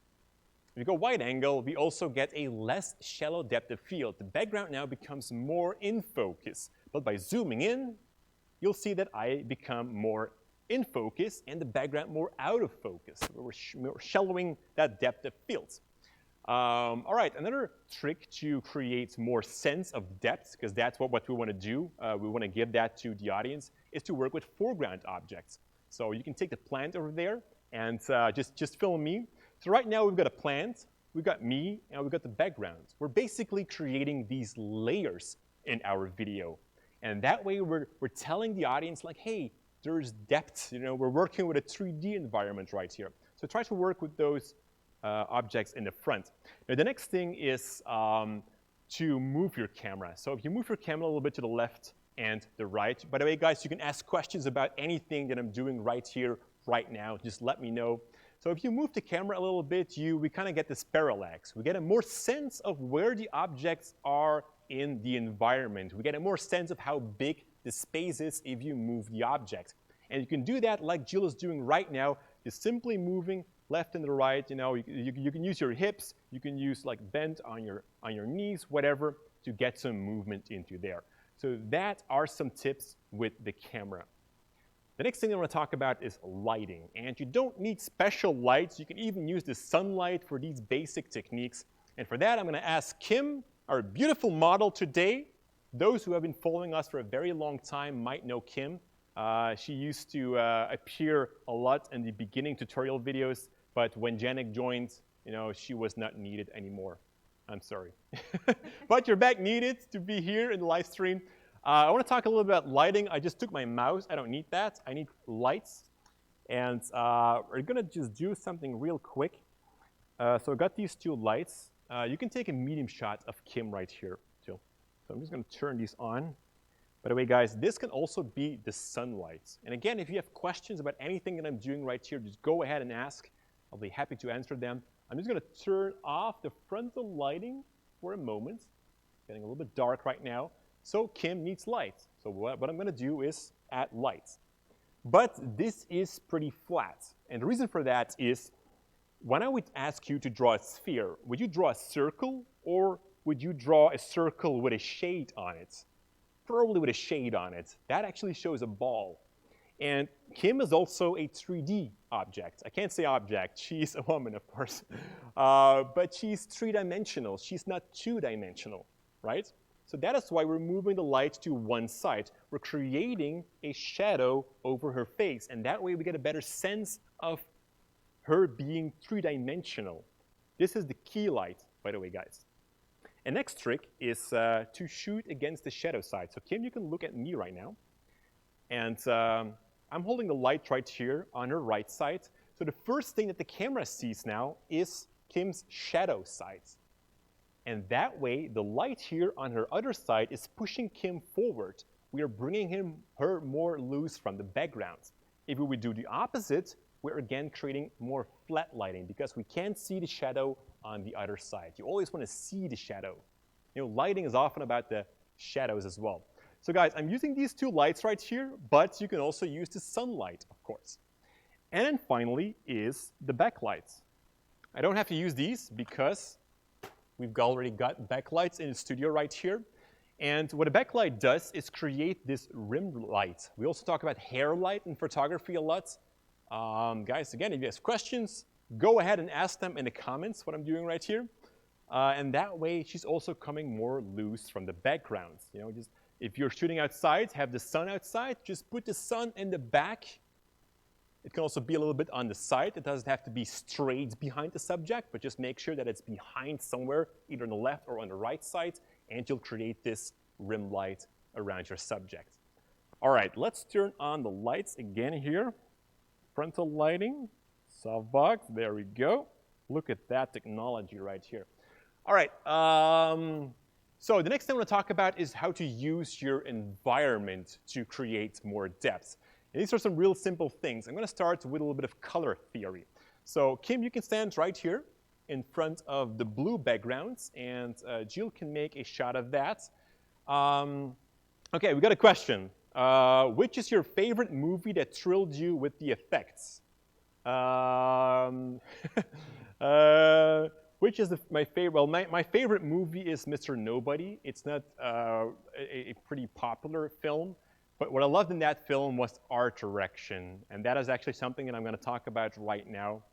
S1: If you go wide angle, we also get a less shallow depth of field. The background now becomes more in focus. But by zooming in, you'll see that I become more in focus and the background more out of focus. We're shallowing that depth of field. All right, another trick to create more sense of depth, because that's what we want to do, we want to give that to the audience, is to work with foreground objects. So you can take the plant over there and just film me. So right now we've got a plant, we've got me, and we've got the background. We're basically creating these layers in our video. And that way we're telling the audience like, hey, there's depth. You know, we're working with a 3D environment right here. So try to work with those objects in the front. Now the next thing is to move your camera. So if you move your camera a little bit to the left and the right. By the way, guys, you can ask questions about anything that I'm doing right here, right now. Just let me know. So if you move the camera a little bit, we kind of get this parallax. We get a more sense of where the objects are in the environment. We get a more sense of how big the space is if you move the object. And you can do that like Jill is doing right now, just simply moving left and the right. You know, you can use your hips, you can use like bend on your knees, whatever, to get some movement into there. So that are some tips with the camera. The next thing I want to talk about is lighting. And you don't need special lights. You can even use the sunlight for these basic techniques. And for that, I'm going to ask Kim, our beautiful model today. Those who have been following us for a very long time might know Kim. She used to appear a lot in the beginning tutorial videos, but when Janik joined, you know, she was not needed anymore. I'm sorry. But you're back needed to be here in the live stream. I want to talk a little bit about lighting. I just took my mouse. I don't need that. I need lights. And we're going to just do something real quick. So I got these two lights. You can take a medium shot of Kim right here, too. So I'm just going to turn these on. By the way, guys, this can also be the sunlight. And again, if you have questions about anything that I'm doing right here, just go ahead and ask. I'll be happy to answer them. I'm just going to turn off the frontal lighting for a moment. It's getting a little bit dark right now. So Kim needs light. So what I'm going to do is add light. But this is pretty flat. And the reason for that is when I would ask you to draw a sphere, would you draw a circle or would you draw a circle with a shade on it? Probably with a shade on it. That actually shows a ball. And Kim is also a 3D object. I can't say object. She's a woman, of course. But she's three-dimensional. She's not two-dimensional, right? So that is why we're moving the light to one side. We're creating a shadow over her face. And that way we get a better sense of her being three-dimensional. This is the key light, by the way, guys. And next trick is to shoot against the shadow side. So Kim, you can look at me right now. And I'm holding the light right here on her right side. So the first thing that the camera sees now is Kim's shadow side. And that way, the light here on her other side is pushing Kim forward. We are bringing her more loose from the background. If we would do the opposite, we're again creating more flat lighting because we can't see the shadow on the other side. You always want to see the shadow. You know, lighting is often about the shadows as well. So guys, I'm using these two lights right here, but you can also use the sunlight, of course. And then finally is the backlights. I don't have to use these because we've already got backlights in the studio right here. And what a backlight does is create this rim light. We also talk about hair light in photography a lot. Guys, again, if you have questions, go ahead and ask them in the comments what I'm doing right here. And that way, she's also coming more loose from the background. You know, just if you're shooting outside, have the sun outside, just put the sun in the back. It can also be a little bit on the side. It doesn't have to be straight behind the subject, but just make sure that it's behind somewhere, either on the left or on the right side, and you'll create this rim light around your subject. All right, let's turn on the lights again here. Frontal lighting, softbox, there we go. Look at that technology right here. All right, so the next thing I want to talk about is how to use your environment to create more depth. And these are some real simple things. I'm going to start with a little bit of color theory. So Kim, you can stand right here in front of the blue backgrounds, and Jill can make a shot of that. Okay, we got a question. Which is your favorite movie that thrilled you with the effects? Which is my favorite? Well, my favorite movie is Mr. Nobody. It's not a pretty popular film, but what I loved in that film was art direction, and that is actually something that I'm going to talk about right now.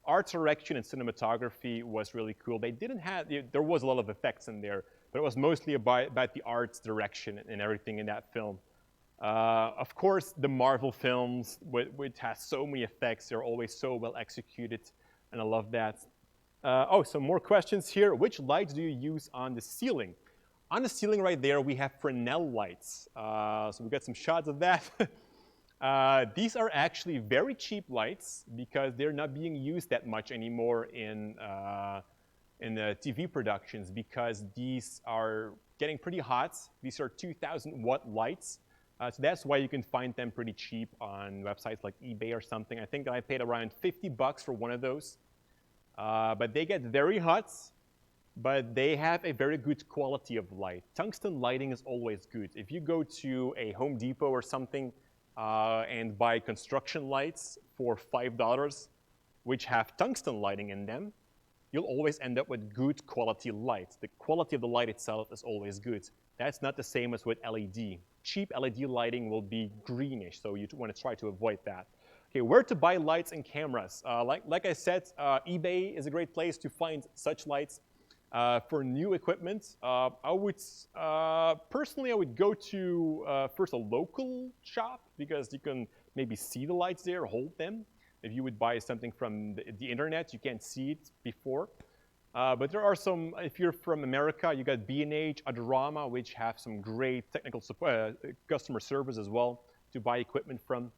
S1: Art direction and cinematography was really cool. They didn't have, there was a lot of effects in there, but it was mostly about the art direction and everything in that film. Of course, the Marvel films, which has so many effects, they're always so well executed, and I love that. Oh, some more questions here. Which lights do you use on the ceiling? On the ceiling right there, we have Fresnel lights. So we got some shots of that. These are actually very cheap lights because they're not being used that much anymore in the TV productions because these are getting pretty hot. These are 2,000 watt lights. So that's why you can find them pretty cheap on websites like eBay or something. I think that I paid around $50 for one of those. But they get very hot, but they have a very good quality of light. Tungsten lighting is always good. If you go to a Home Depot or something and buy construction lights for $5, which have tungsten lighting in them, you'll always end up with good quality light. The quality of the light itself is always good. That's not the same as with LED. Cheap LED lighting will be greenish, so you want to try to avoid that. Okay, where to buy lights and cameras? Like I said, eBay is a great place to find such lights. For new equipment, personally, I would go to first a local shop because you can maybe see the lights there, hold them. If you would buy something from the internet, you can't see it before. But there are some, if you're from America, you got B&H, Adorama, which have some great technical support, customer service as well to buy equipment from.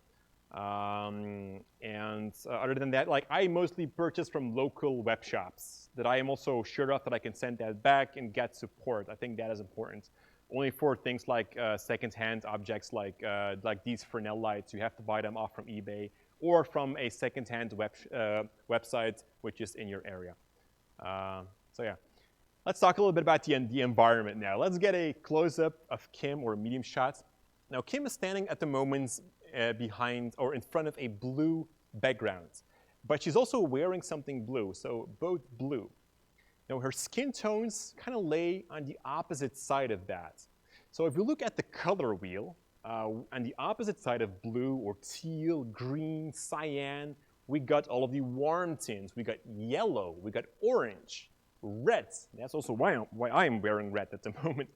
S1: Other than that, like I mostly purchase from local web shops that I am also sure of that I can send that back and get support. I think that is important. Only for things like second-hand objects like these Fresnel lights, you have to buy them off from eBay or from a second-hand website which is in your area. So yeah, let's talk a little bit about the environment now. Let's get a close-up of Kim, or medium shots. Now Kim is standing at the moment behind or in front of a blue background, but she's also wearing something blue, so both blue. Now her skin tones kind of lay on the opposite side of that. So if you look at the color wheel, on the opposite side of blue or teal, green, cyan, we got all of the warm tints. We got yellow, we got orange, red. That's also why I'm wearing red at the moment.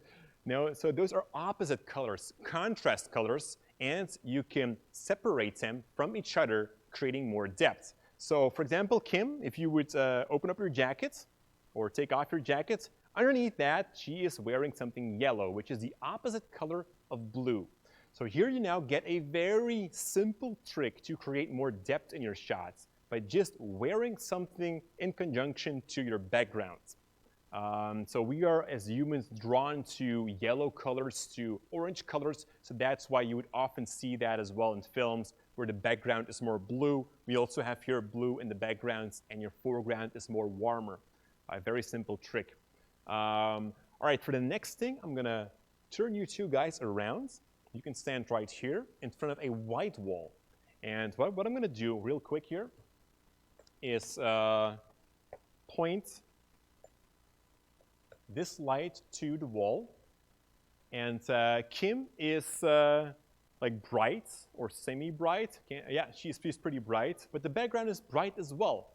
S1: Now, so those are opposite colors, contrast colors, and you can separate them from each other, creating more depth. So for example, Kim, if you would open up your jacket or take off your jacket, underneath that, she is wearing something yellow, which is the opposite color of blue. So here you now get a very simple trick to create more depth in your shots by just wearing something in conjunction to your background. So we are, as humans, drawn to yellow colors, to orange colors, so that's why you would often see that as well in films where the background is more blue. We also have here blue in the backgrounds, and your foreground is more warmer. A very simple trick. All right, for the next thing, I'm gonna turn you two guys around. You can stand right here in front of a white wall. And what I'm gonna do real quick here is point this light to the wall. And Kim is like bright or semi-bright. Yeah, she's pretty bright, but the background is bright as well.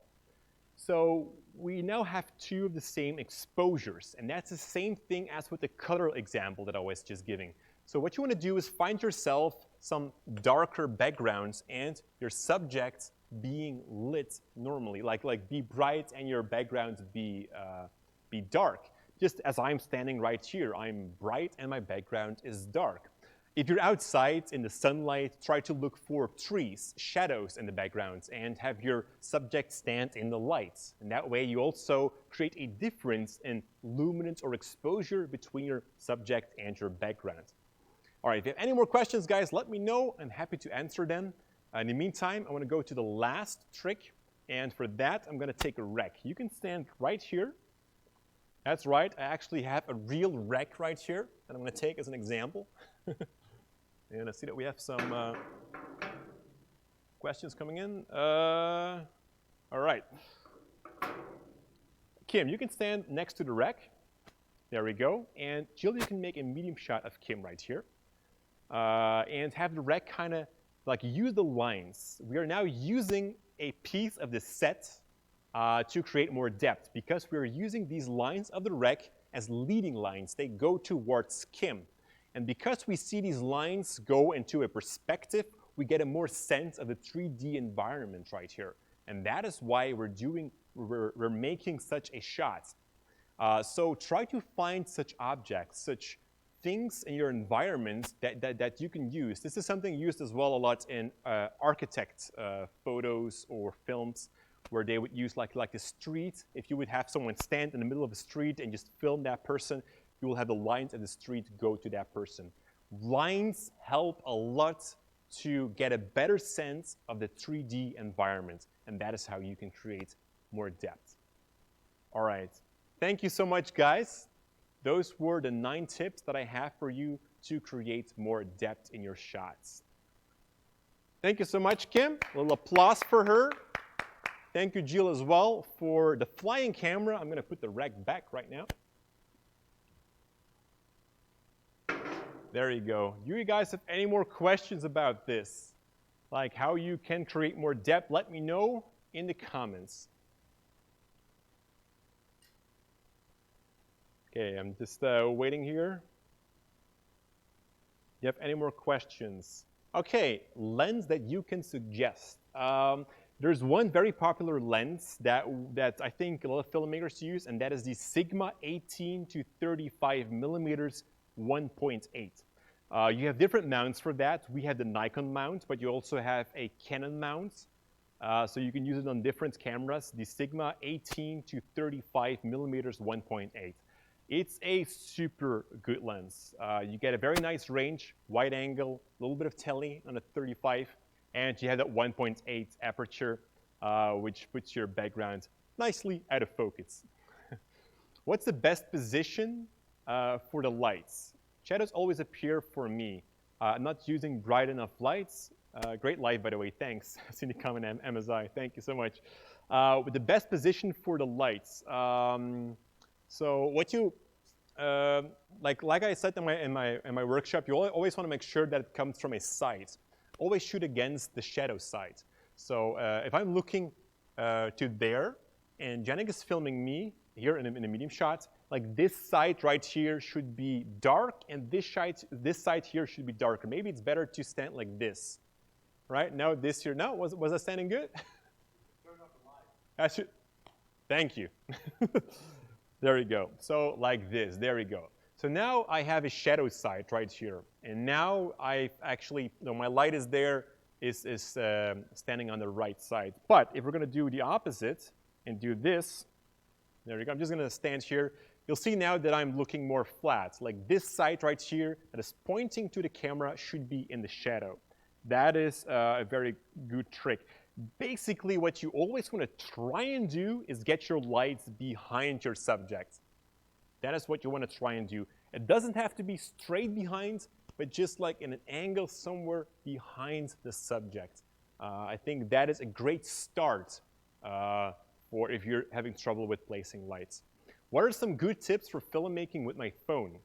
S1: So we now have two of the same exposures, and that's the same thing as with the color example that I was just giving. So what you want to do is find yourself some darker backgrounds and your subject being lit normally, like be bright and your background be dark. Just as I'm standing right here, I'm bright and my background is dark. If you're outside in the sunlight, try to look for trees, shadows in the background, and have your subject stand in the light. And that way you also create a difference in luminance or exposure between your subject and your background. All right, if you have any more questions, guys, let me know. I'm happy to answer them. In the meantime, I want to go to the last trick. And for that, I'm going to take a rec. You can stand right here. That's right. I actually have a real rec right here that I'm going to take as an example. And I see that we have some questions coming in. All right. Kim, you can stand next to the rec. There we go. And Jill, you can make a medium shot of Kim right here. And have the rec kind of like use the lines. We are now using a piece of the set to create more depth because we're using these lines of the rec as leading lines. They go towards Kim. And because we see these lines go into a perspective, we get a more sense of the 3D environment right here. And that is why we're making such a shot. So try to find such objects, such things in your environment that you can use. This is something used as well a lot in architect photos or films where they would use like a street. If you would have someone stand in the middle of a street and just film that person, you will have the lines of the street go to that person. Lines help a lot to get a better sense of the 3D environment, and that is how you can create more depth. All right, thank you so much, guys. Those were the 9 tips that I have for you to create more depth in your shots. Thank you so much, Kim. A little applause for her. Thank you, Jill, as well, for the flying camera. I'm going to put the rec back right now. There you go. Do you guys have any more questions about this? Like how you can create more depth? Let me know in the comments. Okay, I'm just waiting here. Do you have any more questions? Okay, lens that you can suggest. There's one very popular lens that I think a lot of filmmakers use, and that is the Sigma 18 to 35 millimeters 1.8. You have different mounts for that. We have the Nikon mount, but you also have a Canon mount. So you can use it on different cameras. The Sigma 18 to 35 millimeters 1.8. It's a super good lens. You get a very nice range, wide angle, a little bit of tele on a 35, and you have that 1.8 aperture, which puts your background nicely out of focus. What's the best position for the lights? Shadows always appear for me. I'm not using bright enough lights. Great light, by the way, thanks. Cinecom and MSI, thank you so much. With the best position for the lights. So what you, like I said in my workshop, you always want to make sure that it comes from a side. Always shoot against the shadow side. So if I'm looking to there, and Janik is filming me here in a medium shot, like this side right here should be dark, and this side here should be darker. Maybe it's better to stand like this, right? Now this here, no, was I standing good?
S2: Turn off the light.
S1: Thank you. There we go. So like this, there we go. So now I have a shadow side right here. And now I actually, my light is there, is standing on the right side. But if we're gonna do the opposite and do this, there we go. I'm just gonna stand here. You'll see now that I'm looking more flat. Like this side right here that is pointing to the camera should be in the shadow. That is a very good trick. Basically, what you always want to try and do is get your lights behind your subject. That is what you want to try and do. It doesn't have to be straight behind, but just like in an angle somewhere behind the subject. I think that is a great start for if you're having trouble with placing lights. What are some good tips for filmmaking with my phone?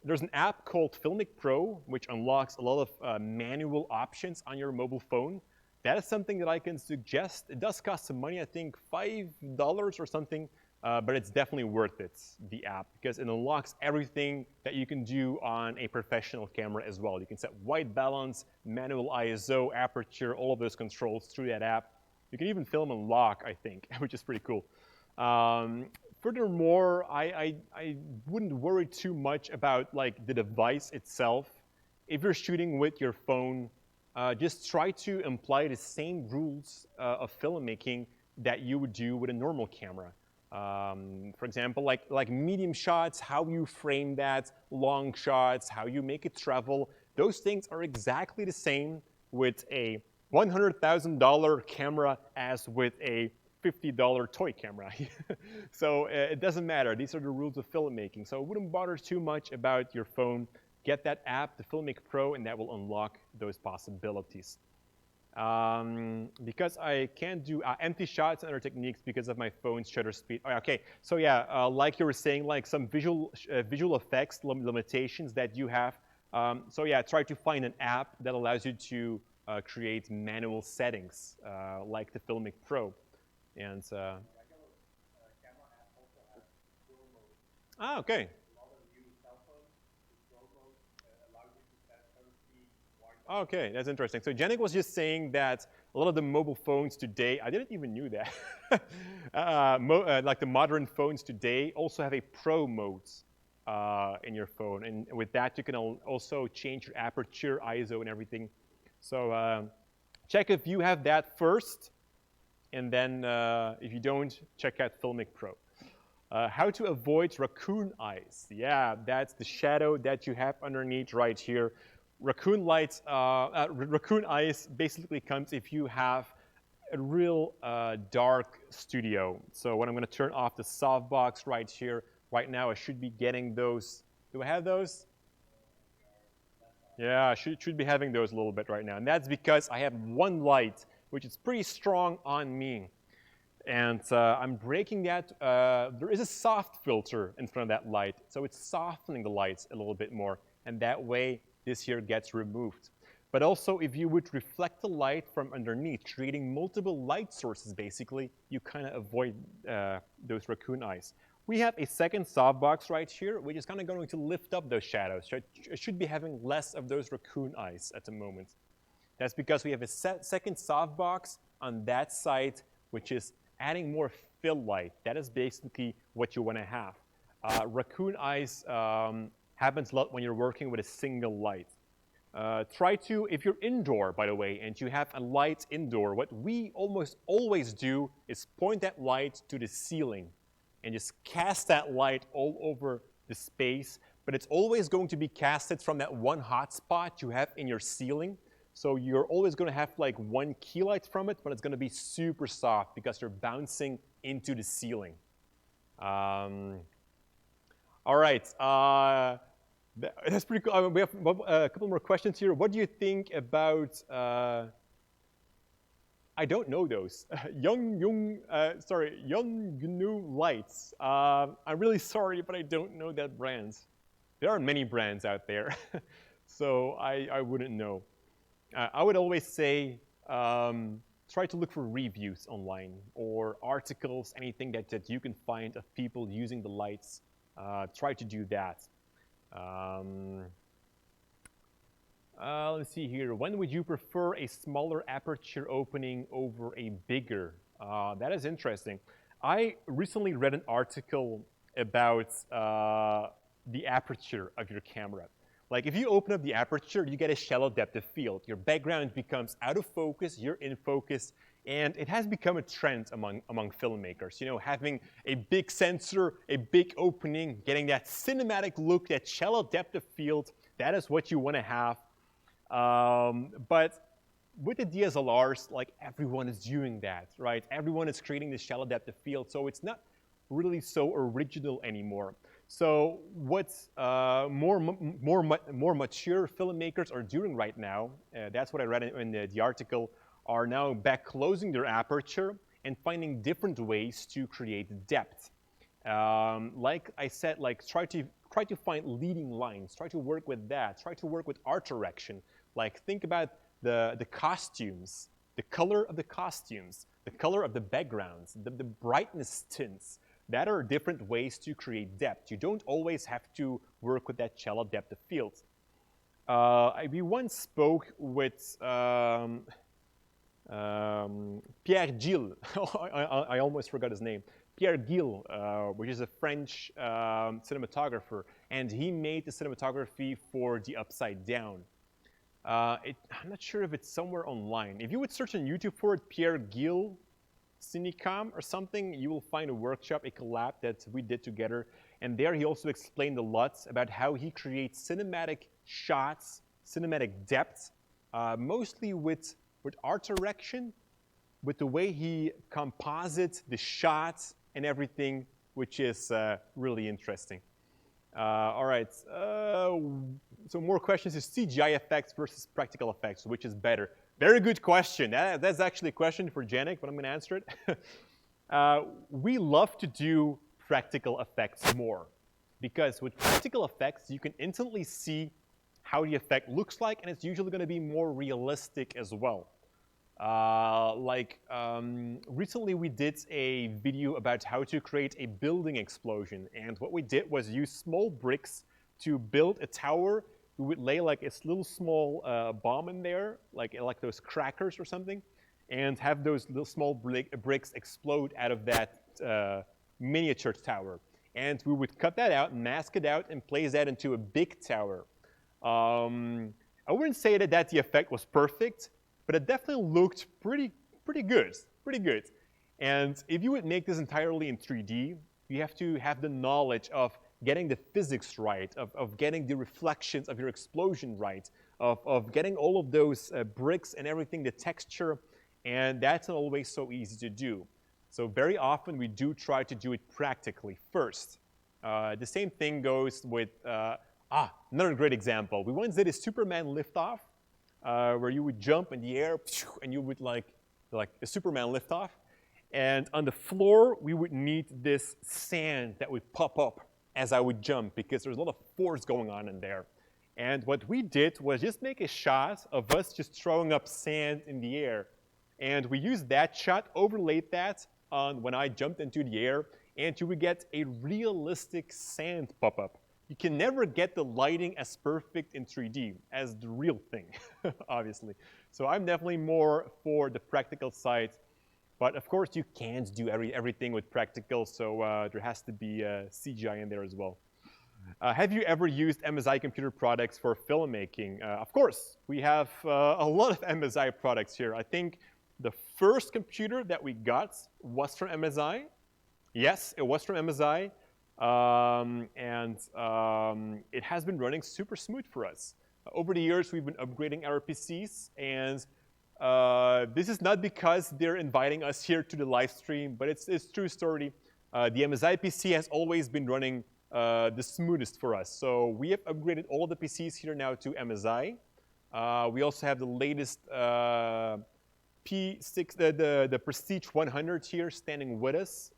S1: There's an app called Filmmaking Pro, which unlocks a lot of manual options on your mobile phone. That is something that I can suggest. It does cost some money, I think $5 or something, but it's definitely worth it, the app, because it unlocks everything that you can do on a professional camera as well. You can set white balance, manual ISO, aperture, all of those controls through that app. You can even film and lock, I think, which is pretty cool. Furthermore, I wouldn't worry too much about like the device itself. If you're shooting with your phone, just try to apply the same rules of filmmaking that you would do with a normal camera. For example, like medium shots, how you frame that, long shots, how you make it travel. Those things are exactly the same with a $100,000 camera as with a $50 toy camera. So it doesn't matter. These are the rules of filmmaking. So I wouldn't bother too much about your phone. Get that app, the Filmmaking Pro, and that will unlock those possibilities. Because I can't do empty shots and other techniques because of my phone's shutter speed. Oh, okay, so yeah, like you were saying, like some visual effects limitations that you have. So yeah, try to find an app that allows you to create manual settings, like the Filmmaking Pro. And okay. Okay, that's interesting. So Janik was just saying that a lot of the mobile phones today, I didn't even knew that, like the modern phones today also have a pro mode in your phone. And with that, you can also change your aperture, ISO, and everything. So check if you have that first. And then if you don't, check out Filmmaking Pro. How to avoid raccoon eyes. Yeah, that's the shadow that you have underneath right here. Raccoon eyes basically comes if you have a real dark studio. So when I'm going to turn off the softbox right here, right now I should be getting those. Do I have those? Yeah, I should be having those a little bit right now. And that's because I have one light, which is pretty strong on me. And I'm breaking that. There is a soft filter in front of that light, so it's softening the lights a little bit more. And that way, this here gets removed. But also, if you would reflect the light from underneath, creating multiple light sources, basically, you kind of avoid those raccoon eyes. We have a second softbox right here, which is kind of going to lift up those shadows. So it should be having less of those raccoon eyes at the moment. That's because we have a second softbox on that side, which is adding more fill light. That is basically what you want to have. Raccoon eyes happens a lot when you're working with a single light. Try to, if you're indoor, by the way, and you have a light indoor, what we almost always do is point that light to the ceiling and just cast that light all over the space. But it's always going to be casted from that one hot spot you have in your ceiling. So you're always going to have like one key light from it, but it's going to be super soft because you're bouncing into the ceiling. All right. That's pretty cool. We have a couple more questions here. What do you think about, I don't know those, Yongnu lights. I'm really sorry, but I don't know that brand. There are many brands out there, so I wouldn't know. I would always say try to look for reviews online or articles, anything that you can find of people using the lights. Try to do that. Let's see here. When would you prefer a smaller aperture opening over a bigger? That is interesting. I recently read an article about the aperture of your camera. Like if you open up the aperture, you get a shallow depth of field. Your background becomes out of focus, you're in focus, and it has become a trend among filmmakers. You know, having a big sensor, a big opening, getting that cinematic look, that shallow depth of field, that is what you want to have. But with the DSLRs, like everyone is doing that, right? Everyone is creating this shallow depth of field, so it's not really so original anymore. So what more mature filmmakers are doing right now, that's what I read in the article, are now back closing their aperture and finding different ways to create depth. Like I said, like try to find leading lines, try to work with that, try to work with art direction. Like think about the costumes, the color of the costumes, the color of the backgrounds, the brightness tints. That are different ways to create depth. You don't always have to work with that shallow depth of field. We once spoke with Pierre Gilles. I almost forgot his name. Pierre Gilles, which is a French cinematographer, and he made the cinematography for The Upside Down. I'm not sure if it's somewhere online. If you would search on YouTube for it, Pierre Gilles, Cinecom or something, you will find a workshop, a collab that we did together. And there he also explained a lot about how he creates cinematic shots, cinematic depth, mostly with art direction, with the way he composites the shots and everything, which is really interesting. All right, so more questions is CGI effects versus practical effects, which is better? Very good question. That's actually a question for Janik, but I'm going to answer it. We love to do practical effects more because with practical effects, you can instantly see how the effect looks like, and it's usually going to be more realistic as well. Recently we did a video about how to create a building explosion, and what we did was use small bricks to build a tower. We would lay like a little small bomb in there, like those crackers or something, and have those little small bricks explode out of that miniature tower. And we would cut that out, mask it out, and place that into a big tower. I wouldn't say that the effect was perfect, but it definitely looked pretty good. And if you would make this entirely in 3D, you have to have the knowledge of getting the physics right, of getting the reflections of your explosion right, of getting all of those bricks and everything, the texture, and that's not always so easy to do. So very often we do try to do it practically first. The same thing goes with, another great example. We once did a Superman liftoff, where you would jump in the air, and you would like a Superman liftoff, and on the floor we would need this sand that would pop up as I would jump because there's a lot of force going on in there. And what we did was just make a shot of us just throwing up sand in the air. And we used that shot, overlaid that on when I jumped into the air, and you would get a realistic sand pop-up. you can never get the lighting as perfect in 3D as the real thing, obviously. So I'm definitely more for the practical side. But of course, you can't do everything with practical, so there has to be CGI in there as well. Have you ever used MSI computer products for filmmaking? Of course, we have a lot of MSI products here. I think the first computer that we got was from MSI. Yes, it was from MSI. It has been running super smooth for us. Over the years, we've been upgrading our PCs, and this is not because they're inviting us here to the live stream, but it's true story. The MSI PC has always been running the smoothest for us. So we have upgraded all of the PCs here now to MSI. We also have the latest P6, the Prestige 100 here standing with us.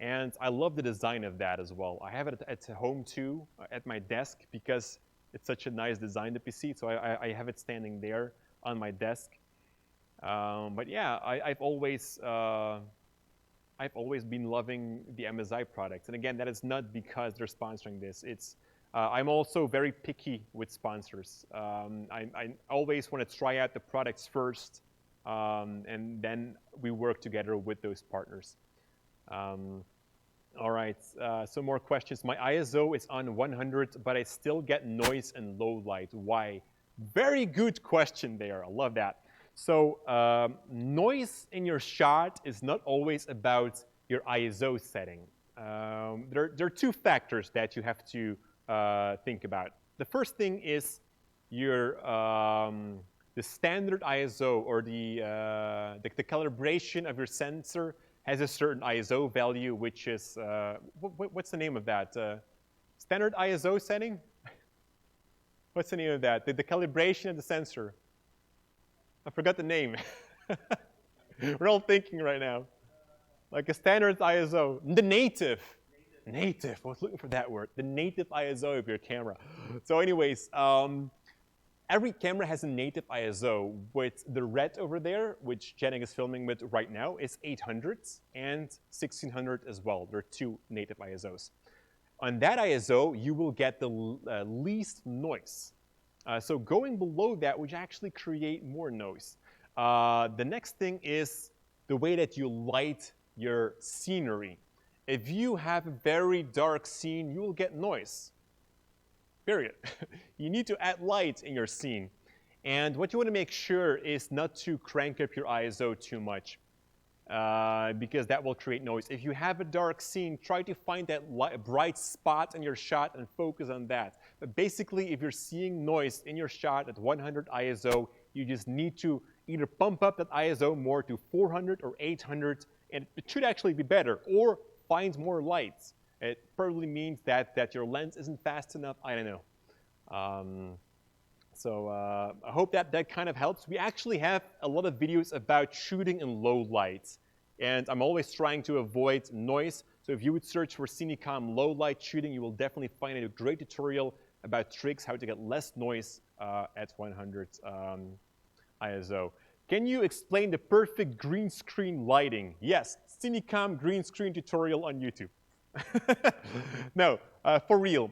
S1: And I love the design of that as well. I have it at home too, at my desk, because it's such a nice design, the PC. So I have it standing there on my desk. But yeah, I've always been loving the MSI products. And again, that is not because they're sponsoring this. It's I'm also very picky with sponsors. I always want to try out the products first, and then we work together with those partners. All right, some more questions. My ISO is on 100, but I still get noise and low light. Why? Very good question there. I love that. So noise in your shot is not always about your ISO setting. There are two factors that you have to think about. The first thing is your the standard ISO, or the calibration of your sensor has a certain ISO value, which is, what's the name of that? Standard ISO setting? What's the name of that? The calibration of the sensor. I forgot the name. We're all thinking right now. Like a standard ISO. The native. Native. I was looking for that word. The native ISO of your camera. So anyways, every camera has a native ISO. With the red over there, which Jenning is filming with right now, is 800 and 1600 as well. There are two native ISOs. On that ISO, you will get the least noise. So going below that would actually create more noise. The next thing is the way that you light your scenery. If you have a very dark scene, you will get noise. Period. You need to add light in your scene. And what you want to make sure is not to crank up your ISO too much, because that will create noise. If you have a dark scene, try to find that bright spot in your shot and focus on that. But basically, if you're seeing noise in your shot at 100 ISO, you just need to either pump up that ISO more to 400 or 800, and it should actually be better, or find more lights. It probably means that your lens isn't fast enough. I don't know. I hope that kind of helps. We actually have a lot of videos about shooting in low light. And I'm always trying to avoid noise. So if you would search for Cinecom low light shooting, you will definitely find a great tutorial about tricks, how to get less noise at 100 ISO. Can you explain the perfect green screen lighting? Yes, Cinecom green screen tutorial on YouTube. No, for real.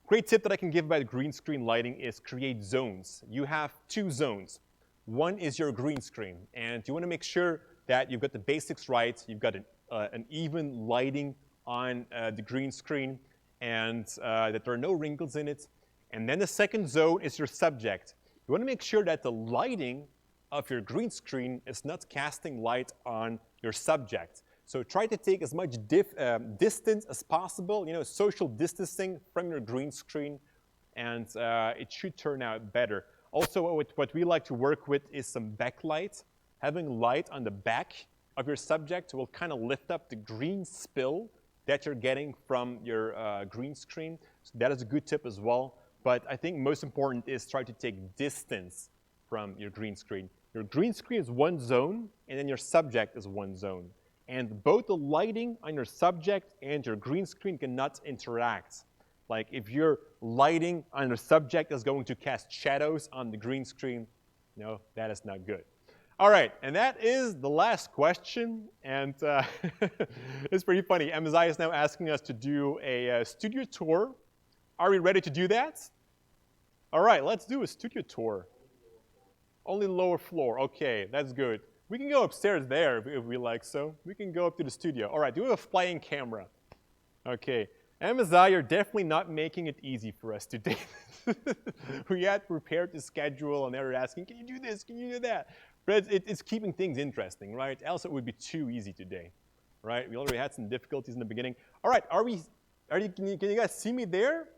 S1: Great tip that I can give about green screen lighting is create zones. You have two zones. One is your green screen, and you want to make sure that you've got the basics right. You've got an even lighting on the green screen, and that there are no wrinkles in it. And then the second zone is your subject. You want to make sure that the lighting of your green screen is not casting light on your subject. So try to take as much distance as possible, social distancing from your green screen, and it should turn out better. Also, what we like to work with is some backlight. Having light on the back of your subject will kind of lift up the green spill that you're getting from your green screen. So that is a good tip as well. But I think most important is try to take distance from your green screen. Your green screen is one zone, and then your subject is one zone. And both the lighting on your subject and your green screen cannot interact. Like if your lighting on your subject is going to cast shadows on the green screen, no, that is not good. All right, and that is the last question. And it's pretty funny. MSI is now asking us to do a studio tour Are we ready to do that? All right, let's do a studio tour. Only lower floor. Okay, that's good. We can go upstairs there if we like so. We can go up to the studio. All right, do we have a flying camera? Okay. MSI, you're definitely not making it easy for us today. We had prepared the schedule, and they were asking, can you do this? Can you do that? But it's keeping things interesting, right? Else it would be too easy today, right? We already had some difficulties in the beginning. All right, can you guys see me there?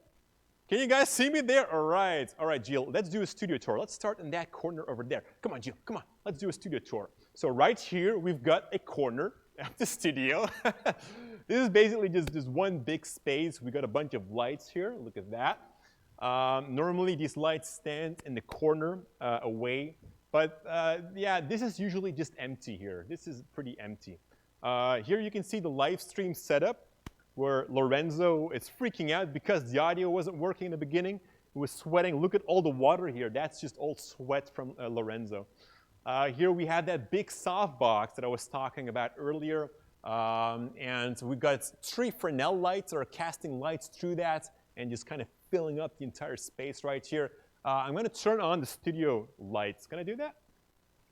S1: Can you guys see me there? All right, Jill, let's do a studio tour. Let's start in that corner over there. Come on, Jill, come on. Let's do a studio tour. So right here, we've got a corner of the studio. This is basically just one big space. We got a bunch of lights here. Look at that. Normally, these lights stand in the corner away. But yeah, this is usually just empty here. This is pretty empty. Here you can see the live stream setup where Lorenzo is freaking out because the audio wasn't working in the beginning. He was sweating. Look at all the water here. That's just all sweat from Lorenzo. Here we have that big softbox that I was talking about earlier. And we've got 3 Fresnel lights that are casting lights through that and just kind of filling up the entire space right here. I'm going to turn on the studio lights. Can I do that?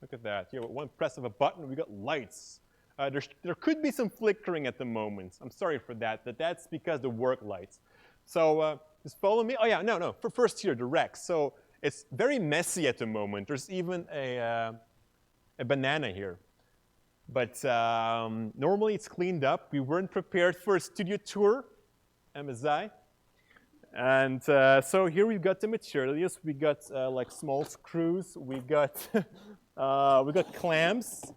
S1: Look at that. Here, with one press of a button, we got lights. There could be some flickering at the moment. I'm sorry for that, but that's because the work lights. So just follow me. Oh, yeah, no. First here, the rec. So it's very messy at the moment. There's even a banana here. But normally it's cleaned up. We weren't prepared for a studio tour, MSI. And so here we've got the materials. We got like small screws. We got clamps.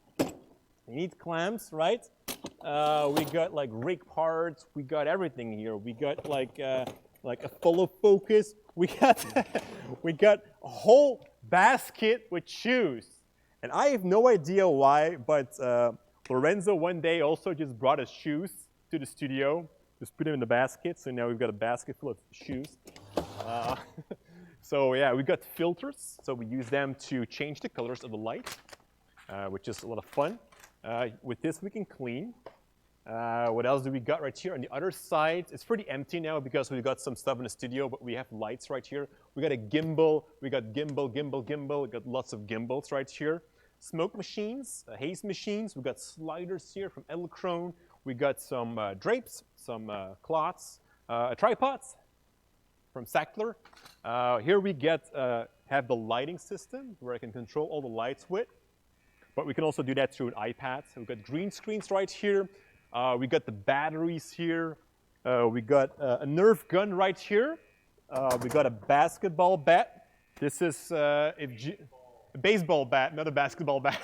S1: You need clamps, right? We got like rig parts. We got everything here. We got like a follow focus. We got a whole basket with shoes. And I have no idea why, but Lorenzo one day also just brought his shoes to the studio. Just put them in the basket, so now we've got a basket full of shoes. So yeah, we got filters, so we use them to change the colors of the light, which is a lot of fun. With this, we can clean. What else do we got right here? On the other side, it's pretty empty now because we've got some stuff in the studio, but we have lights right here. We got a gimbal. We got gimbal. We got lots of gimbals right here. Smoke machines, haze machines. We got sliders here from Electron. We got some drapes, some cloths, tripods from Sackler. Here we have the lighting system where I can control all the lights with. But we can also do that through an iPad. So we've got green screens right here. We got the batteries here. We got a Nerf gun right here. We got a basketball bat. This is a baseball bat, not a basketball bat.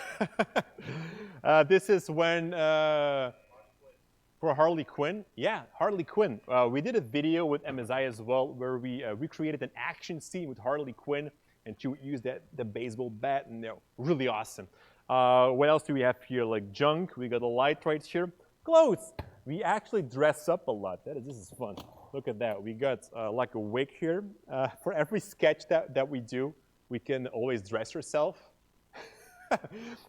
S1: This is when, for Harley Quinn. Yeah, Harley Quinn. We did a video with MSI as well where we recreated an action scene with Harley Quinn and she would use the baseball bat, and they're really awesome. What else do we have here? Like junk. We got a light right here. Clothes. We actually dress up a lot. This is fun. Look at that. We got like a wig here. For every sketch that we do, we can always dress ourselves.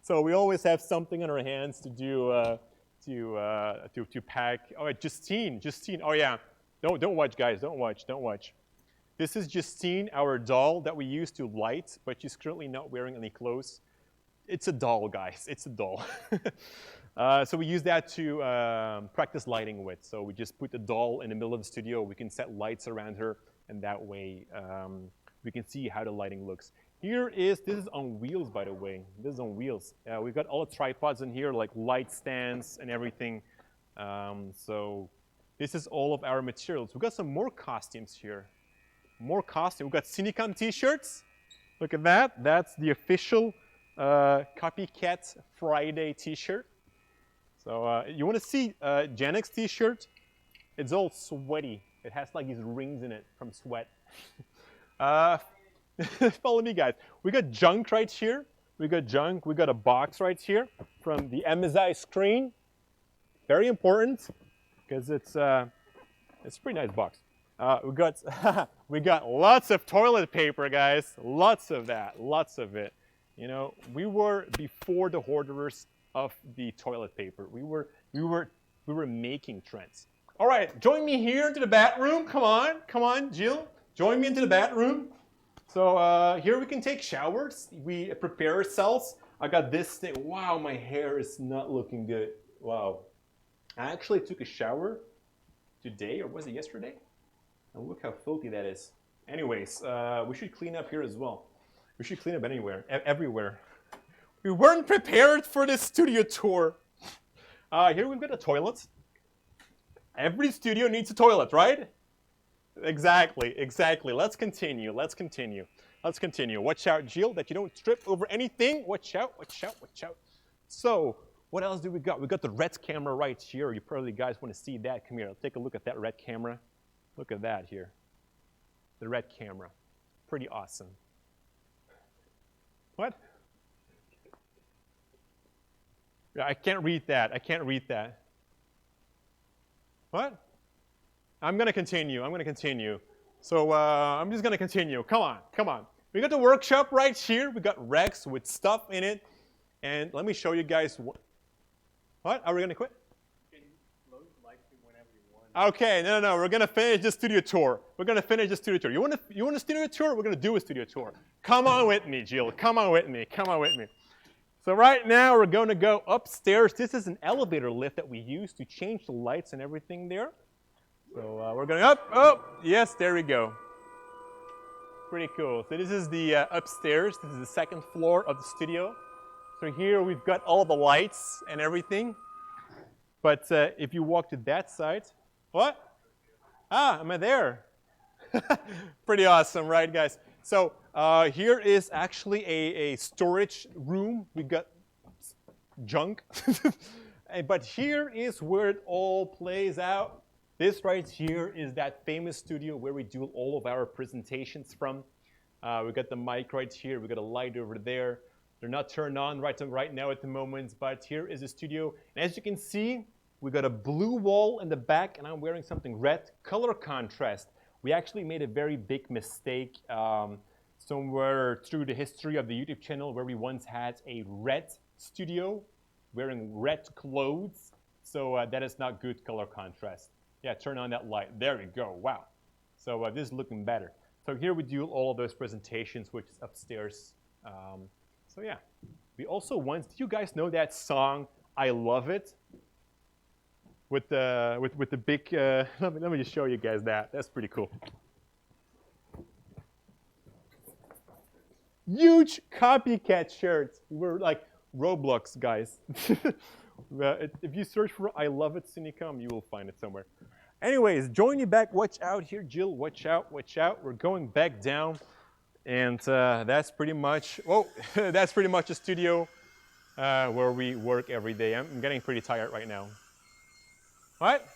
S1: So we always have something on our hands to do to pack. Oh, Justine. Oh yeah. Don't watch, guys. Don't watch. This is Justine, our doll that we use to light, but she's currently not wearing any clothes. It's a doll, guys. It's a doll. So we use that to practice lighting with. So we just put the doll in the middle of the studio. We can set lights around her, and that way we can see how the lighting looks. This is on wheels, by the way. This is on wheels. We've got all the tripods in here, like light stands and everything. So this is all of our materials. We've got some more costumes here. More costumes. We've got Cinecom t-shirts. Look at that. That's the official Copycat Friday t-shirt. So you want to see Janek's t-shirt? It's all sweaty. It has like these rings in it from sweat. Follow me, guys. We got junk right here. We got junk. We got a box right here from the MSI screen. Very important because it's a pretty nice box. We got lots of toilet paper, guys. Lots of that. Lots of it. You know, we were before the hoarders of the toilet paper. We were making trends. All right, join me here into the bathroom. Come on, Jill. Join me into the bathroom. So here we can take showers. We prepare ourselves. I got this thing. Wow, my hair is not looking good. Wow. I actually took a shower today, or was it yesterday? And look how filthy that is. Anyways, we should clean up here as well. We should clean up everywhere. We weren't prepared for this studio tour. Here we've got a toilet. Every studio needs a toilet, right? Exactly. Let's continue. Watch out, Jill, that you don't trip over anything. Watch out. So, what else do we got? We got the red camera right here. You probably guys want to see that. Come here, I'll take a look at that red camera. Look at that here. The red camera. Pretty awesome. What? Yeah, I can't read that. What? I'm going to continue. So I'm just going to continue. Come on. We got the workshop right here. We got Rex with stuff in it. And let me show you guys what? Are we going to quit?
S2: You can load the live stream whenever you want.
S1: Okay, no. We're going to finish the studio tour. You want a studio tour? We're going to do a studio tour. Come on with me, Jill. Come on with me. So right now, we're going to go upstairs. This is an elevator lift that we use to change the lights and everything there. So we're going up. Oh, yes, there we go. Pretty cool. So this is the upstairs. This is the second floor of the studio. So here we've got all the lights and everything. But if you walk to that side, what? Am I there? Pretty awesome, right, guys? So here is actually a storage room. We got junk. But here is where it all plays out. This right here is that famous studio where we do all of our presentations from. We got the mic right here. We got a light over there. They're not turned on right now at the moment, but here is the studio. And as you can see, we got a blue wall in the back, and I'm wearing something red. Color contrast. We actually made a very big mistake somewhere through the history of the YouTube channel where we once had a red studio wearing red clothes. So that is not good color contrast. Yeah, turn on that light. There we go. Wow. So this is looking better. So here we do all of those presentations, which is upstairs. So yeah. We also once, do you guys know that song, I Love It? With the big, let me just show you guys that. That's pretty cool. Huge copycat shirts. We're like Roblox guys. If you search for I Love It Cinecom, you will find it somewhere. Anyways, join you back. Watch out here, Jill. Watch out. We're going back down. And that's pretty much, that's pretty much a studio where we work every day. I'm getting pretty tired right now. What?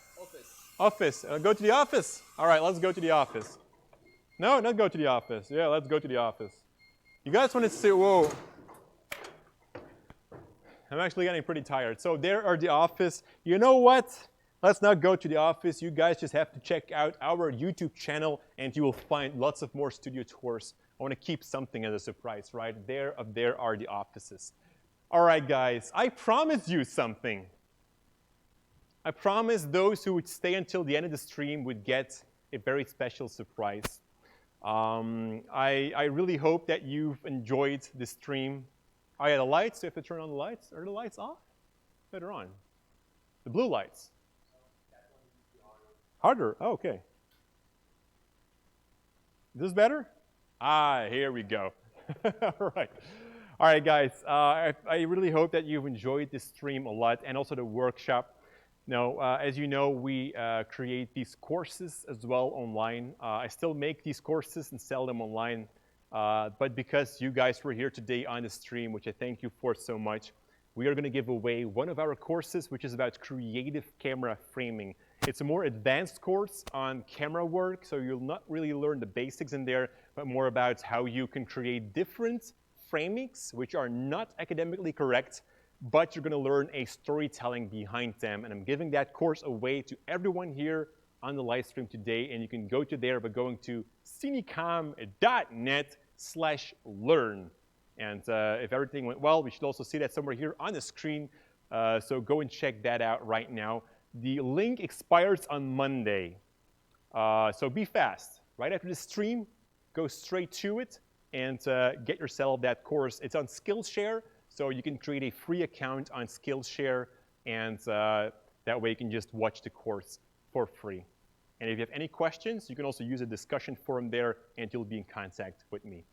S1: Office. Go to the office. All right, let's go to the office. No, not go to the office. Yeah, let's go to the office. You guys want to see, whoa. I'm actually getting pretty tired. So there are the office. You know what? Let's not go to the office. You guys just have to check out our YouTube channel, and you will find lots of more studio tours. I want to keep something as a surprise, right? There are the offices. All right, guys. I promised you something. I promised those who would stay until the end of the stream would get a very special surprise. I really hope that you've enjoyed the stream. Oh yeah, the lights, you have to turn on the lights. Are the lights off? They're on. The blue lights. Harder? Oh, okay. Is this better? Here we go. All right, guys. I really hope that you've enjoyed this stream a lot and also the workshop. Now, as you know, we create these courses as well online. I still make these courses and sell them online. But because you guys were here today on the stream, which I thank you for so much, we are going to give away one of our courses, which is about creative camera framing. It's a more advanced course on camera work, so you'll not really learn the basics in there, but more about how you can create different framings, which are not academically correct, but you're going to learn a storytelling behind them. And I'm giving that course away to everyone here on the live stream today, and you can go to there by going to cinecom.net/learn. And if everything went well, we should also see that somewhere here on the screen. So go and check that out right now. The link expires on Monday. So be fast. Right after the stream, go straight to it and get yourself that course. It's on Skillshare, so you can create a free account on Skillshare, and that way you can just watch the course for free. And if you have any questions, you can also use a discussion forum there, and you'll be in contact with me.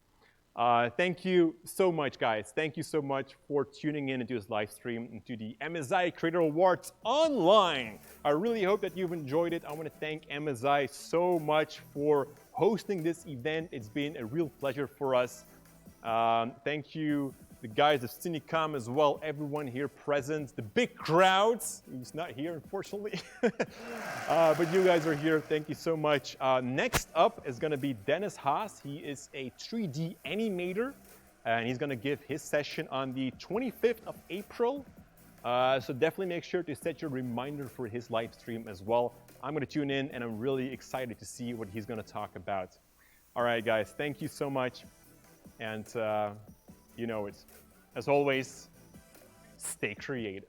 S1: Thank you so much, guys. Thank you so much for tuning in into this live stream, into the MSI Creator Awards online. I really hope that you've enjoyed it. I want to thank MSI so much for hosting this event. It's been a real pleasure for us. Thank you, the guys of Cinecom as well, everyone here present, the big crowds. He's not here, unfortunately. But you guys are here. Thank you so much. Next up is going to be Dennis Haas. He is a 3D animator, and he's going to give his session on the 25th of April. So definitely make sure to set your reminder for his live stream as well. I'm going to tune in, and I'm really excited to see what he's going to talk about. All right, guys, thank you so much. And you know it. As always, stay creative.